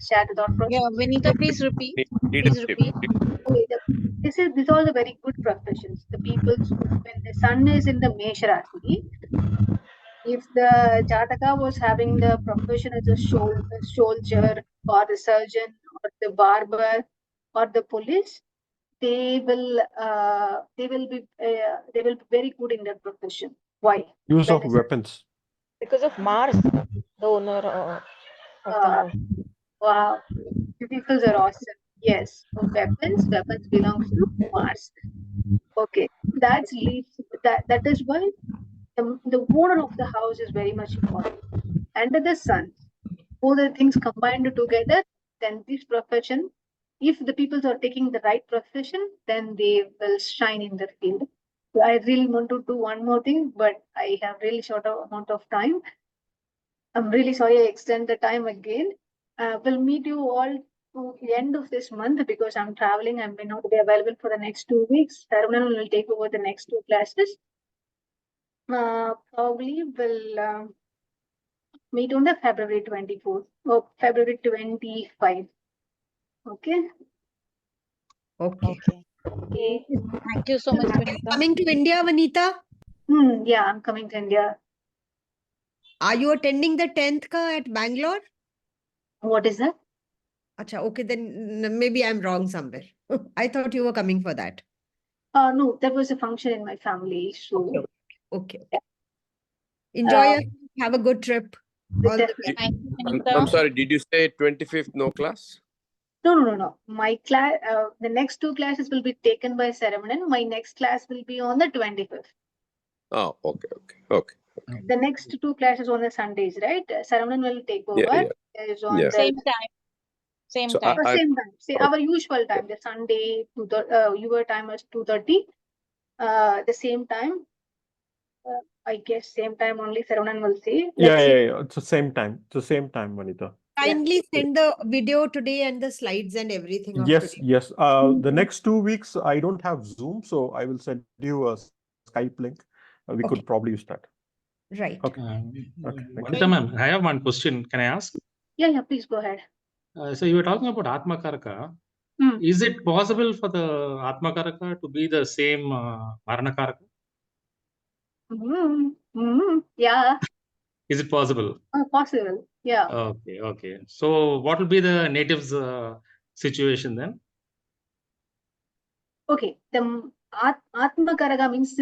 share the thought process. Yeah, Vinita, please repeat. Please Leadership. repeat. Okay, these are the very good professions. The people when the sun is in the Mesha Rasi, if the Jataka was having the profession as a soldier or the surgeon or the barber or the police, they will be very good in their profession. Why? Use When of the- weapons. Because of Mars, the owner of the house. Wow, you people are awesome. Yes, so weapons belongs to Mars. Okay, that is why the owner of the house is very much important. Under the sun, all the things combined together, then this profession, if the people are taking the right profession, then they will shine in the field. So I really want to do one more thing, but I have really short amount of time. I'm really sorry I extend the time again. We'll meet you all to the end of this month because I'm traveling. I may not be available for the next 2 weeks. Tarun will take over the next 2 classes. Probably will meet on the February 24th or February 25. Okay. Okay. Okay. Thank you so much, Vinita. Coming to India, Vanita? Yeah, I'm coming to India. Are you attending the 10th ka at Bangalore? What is that? Acha, okay, then maybe I'm wrong somewhere. I thought you were coming for that. No, there was a function in my family. So Okay. Enjoy Uh, yourself. Have a good trip. All the best. Thank you, I'm Vinita. sorry, did you say 25th no class? no. My class, the next 2 classes will be taken by Saravanan. My next class will be on the 25th. Oh, okay. The next 2 classes on the Sundays, right? Saravanan will take over. Yeah. Is on Yeah. the Same time. Same So time. same time. Say our usual time. The Sunday to the your time is 2:30. The same time. I guess same time only Saravanan will say. Let's see. Yeah. It's the same time. It's the same time, Vanita. Kindly send the video today and the slides and everything of Yes, today. yes. The next 2 weeks, I don't have Zoom, so I will send you a Skype link. We Okay. could probably use that. Right. Okay. Okay. Thank you. Vanita ma'am, I have one question. Can I ask? Yeah, please go ahead. So you were talking about Atma Karaka. Hmm. Is it possible for the Atma Karaka to be the same Marana Karaka? Yeah, Is it possible? possible. Yeah. Okay. So what will be the natives situation then? Okay. The Atma Karaga means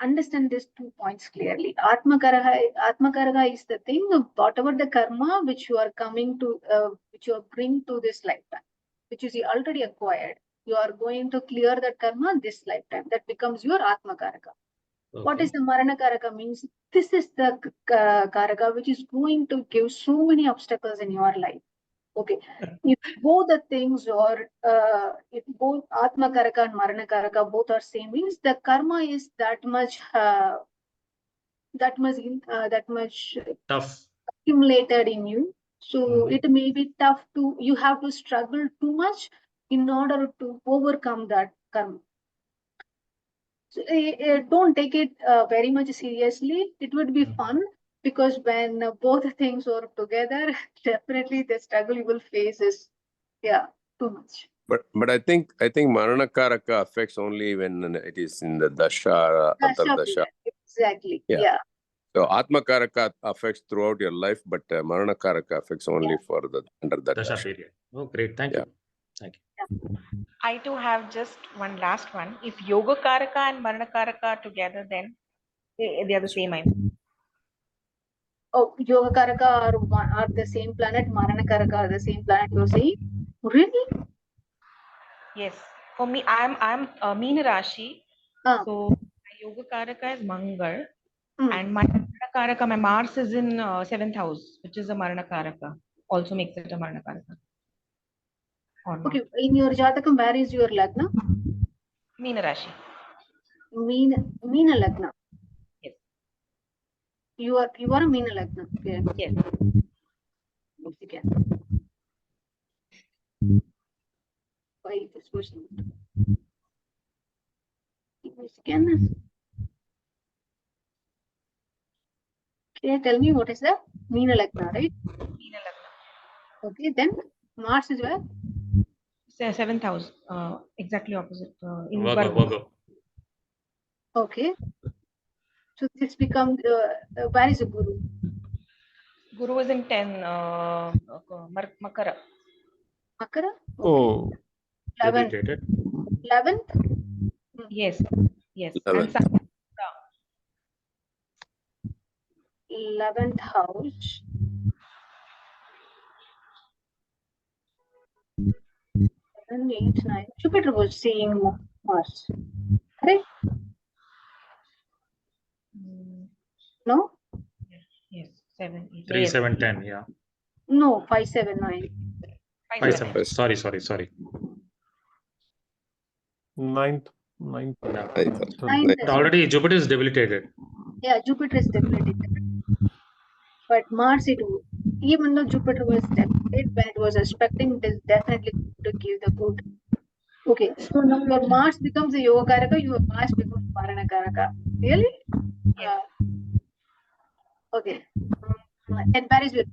understand these 2 points clearly. Atma Karaga is the thing, whatever the karma which you are coming to, which you are bring to this lifetime, which is already acquired. You are going to clear that karma this lifetime. That becomes your Atma Karaka. What Okay. is the Marana Karaka means? This is the Karaka which is going to give so many obstacles in your life. Okay. If both the things or if both Atma Karaka and Marana Karaka both are same means the karma is that much Tough. accumulated in you. So it may be tough you have to struggle too much in order to overcome that karma. So, don't take it very much seriously. It would be fun because when both things are together, definitely the struggle you will face is too much. But I think Marana Karaka affects only when it is in the Dasha, Antardasha. Exactly. Yeah. Yeah. So Atma Karaka affects throughout your life, but Marana Karaka affects only for under that Dasha Dasha. period. Oh, great. Thank Yeah. you. Thank you. I too have just one last one. If Yoga Karaka and Marana Karaka are together, then they are the same. I mean. Oh, Yoga Karaka are the same planet. Marana Karaka are the same planet. You're saying? Really? Yes. For me, I'm Meena Rashi. Ah. So my Yoga Karaka is Mangal, Hmm. and my Marana Karaka, my Mars is in 7th house, which is a Marana Karaka. Also makes it a Marana Karaka. Or not. Okay. In your Jatakam, where is your Lagna? Meena Rashi. Meena Lagna. Yes. You are a Meena Lagna. Okay. Yes. Okay. Why this question? Again. Okay, tell me what is the Meena Lagna, right? Meena Lagna. Okay, then Mars is where? 7th house, exactly opposite. In Virgo, Virgo. Virgo. Okay. So this becomes, where is the Guru? Guru is in 10, Makara. Makara? Okay. Oh, 11th. Debilitated. 11th? Yes, yes. 11th. And Sun. 11th house. 7, 8, 9. Jupiter was seeing Mars. Correct? Mm, No? yes, 7, 8. 3, Yes. 7, 10. Yeah. No, 5, 7, 9. 5, 5, 7. 7. Sorry. ninth. Yeah. Ninth Ninth. is, Already Jupiter is debilitated. yeah, Jupiter is debilitated. But Mars, even though Jupiter was debilitated, when it was aspecting, it is definitely going to give the good. Okay, so now your Mars becomes a Yoga Karaka, your Mars becomes Marana Karaka. Really? Yes. Okay. And where is your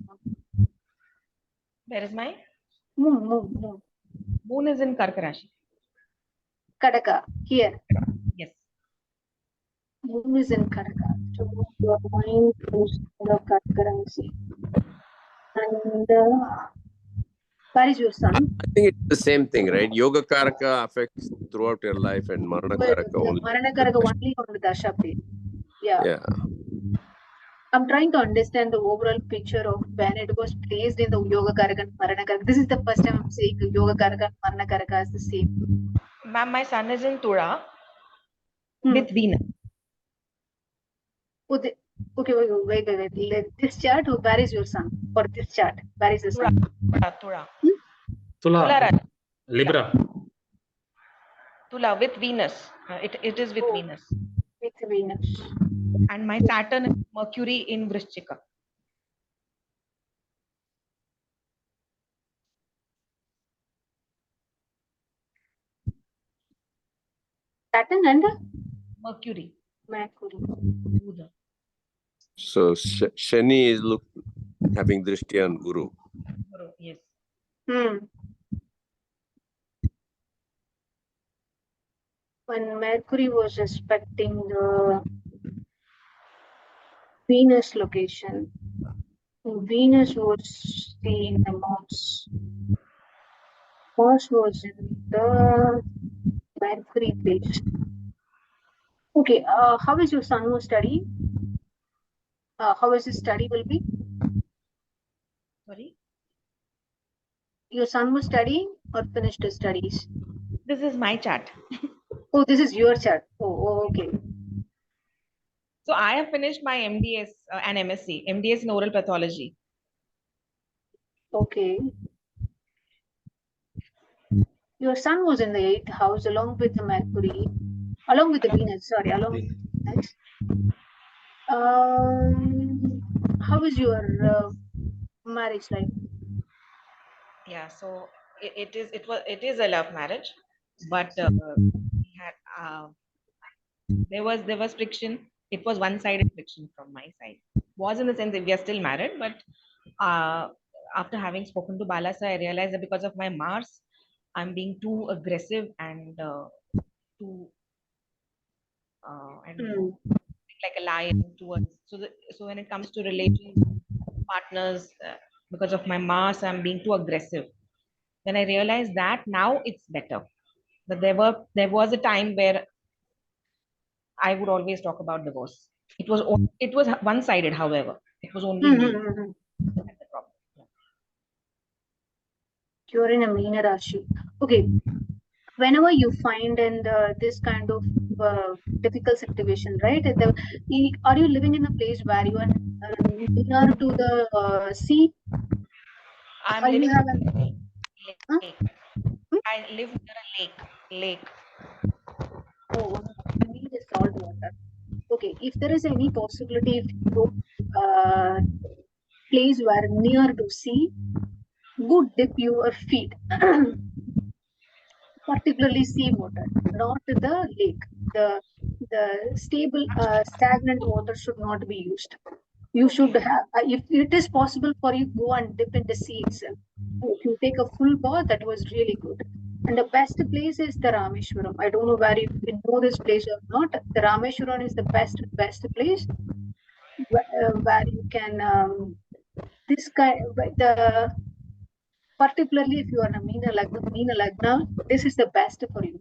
Where is my moon? moon is in Karka Rashi. Kadaka, here. Yes. Moon is in Kadaka. So your mind goes to the Kadaka Rashi. And where is your sun? I think it's the same thing, right? Yoga Karaka affects throughout your life and Marana Karaka only. Marana Karaka only on the Dasha page. Yeah. Yeah. I'm trying to understand the overall picture of when it was placed in the Yoga Karaka and Marana Karaka. This is the first time I'm saying the Yoga Karaka and Marana Karaka is the same. Ma'am, my sun is in Tura with Venus. Oh, okay, wait. This chart, where is your sun? For this chart, where is the sun? Tura. Tula, Raj. Libra. Tula with Venus. It is with Oh. Venus. With Venus. And my Saturn is Mercury in Vrishchika. Saturn and Mercury. Mercury. Buddha. So Shani is having drishti on Guru. Guru, yes. When Mercury was respecting the Venus location, Venus was seeing the Mars. Mars was in the Mercury place. Okay, how is your son was studying? How is his study will be? Sorry? Your son was studying or finished his studies? This is my chart. Oh, this is your chart. Oh, okay. So I have finished my MDS and MSc. MDS in oral pathology. Okay. Your son was in the 8th house along with the Mercury, along with the Venus, along with Venus. How is your marriage life? Yeah, so it is a love marriage, but we had there was friction. It was one-sided friction from my side. Was in the sense that we are still married, but after having spoken to Bala sir, I realized that because of my Mars, I'm being too aggressive and too I don't know, like a lion towards. So when it comes to relations, partners, because of my Mars, I'm being too aggressive. When I realized that, now it's better. But there was a time where I would always talk about divorce. It was one-sided, however. It was only me. That's the problem. Yeah. You're in a Meena Rashi. Okay. Whenever you find in this kind of difficult situation, right? Are you living in a place where you are near to the sea? I'm Or you living have near a, a lake. I live near a lake. oh, you need a salt water. Okay, if there is any possibility, if you go place where near to sea, good dip your feet, particularly sea water, not the lake. The stable stagnant water should not be used. You should have, if it is possible for you, go and dip in the sea itself. If you take a full bath, that was really good. And the best place is the Rameshwaram. I don't know where you know this place or not. The Rameshwaram is the best place where you can this kind particularly if you are a Meena Lagna, this is the best for you.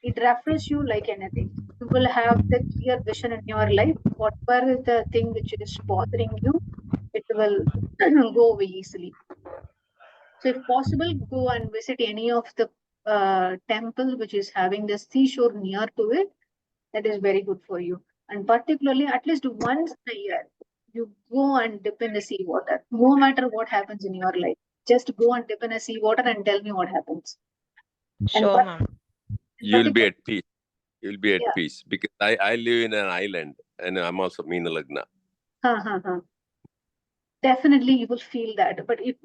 It refreshes you like anything. You will have the clear vision in your life. Whatever is the thing which is bothering you, it will go away easily. So if possible, go and visit any of the temple which is having the seashore near to it. That is very good for you. And particularly at least once a year, you go and dip in the sea water. No matter what happens in your life, just go and dip in a sea water and tell me what happens. Sure, ma'am. You'll be at peace. You'll be at Yeah. peace because I live in an island and I'm also Meena Lagna. Definitely you will feel that. But if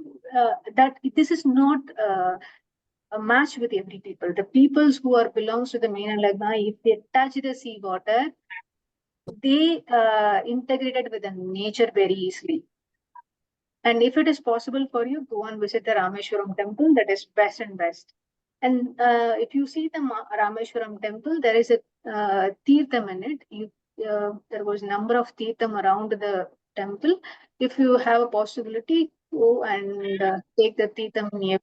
this is not a match with every people. The peoples who are belongs to the Meena Lagna, if they touch the sea water, they integrated with the nature very easily. And if it is possible for you, go and visit the Rameshwaram temple. That is best and best. And if you see the Rameshwaram temple, there is a Tirtham in it. There was number of Tirtham around the temple. If you have a possibility, go and take the Tirtham in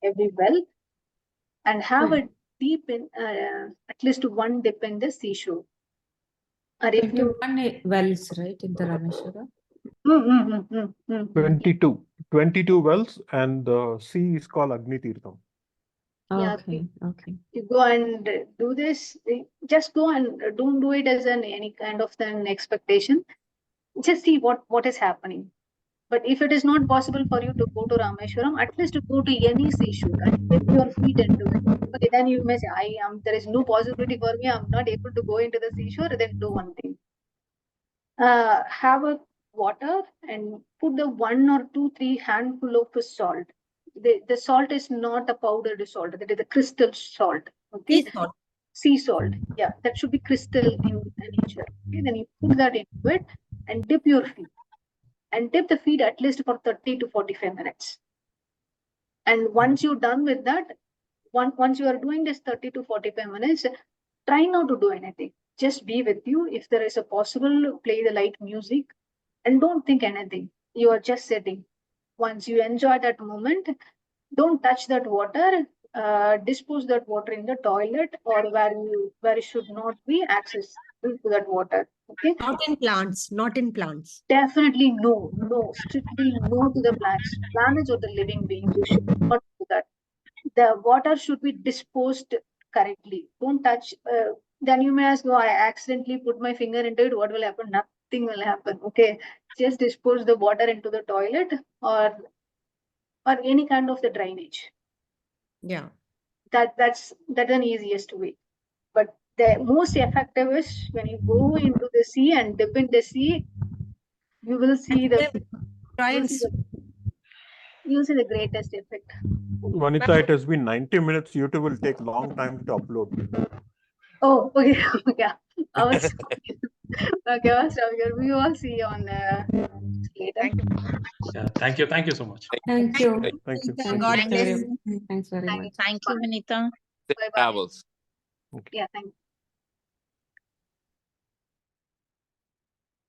every well and have a deep in at least one dip in the seashore. Or if you 21 wells, right, in the Rameshwara? 22 wells, and the sea is called Agni Tirtham. Yeah, Okay, okay. you go and do this. Just go and don't do it as any kind of an expectation. Just see what is happening. But if it is not possible for you to go to Rameshwaram, at least to go to any seashore and dip your feet into it. Okay, then you may say, there is no possibility for me. I'm not able to go into the seashore. Then do one thing. Have a water and put the 1 or 2, 3 handful of salt. The salt is not a powdered salt. That is a crystal salt. Okay. Sea salt. Yeah, that should be crystal in nature. Okay, then you put that into it and dip your feet. And dip the feet at least for 30 to 45 minutes. And once you're done with that, once you are doing this 30 to 45 minutes, try not to do anything. Just be with you. If there is a possible, play the light music and don't think anything. You are just sitting. Once you enjoy that moment, don't touch that water. Dispose that water in the toilet or where it should not be accessible to that water. Okay. Not in plants. Definitely no, strictly no to the plants or the living beings. You should not do that. The water should be disposed correctly. Don't touch. Then you may ask, I accidentally put my finger into it. What will happen? Nothing will happen. Okay, just dispose the water into the toilet or any kind of the drainage. Yeah. That's an easiest way. But the most effective is when you go into the sea and dip in the sea. You will see you'll see the greatest effect. Vanita, it has been 90 minutes. YouTube will take long time to upload. Oh, okay. Yeah. I was okay. I was talking. We will see on later. Yeah, thank you. Thank you so much. Thank you. Thank you. God bless. Thanks very much. Thank you, Vinita. Bye bye. Travels. Yeah, thank you.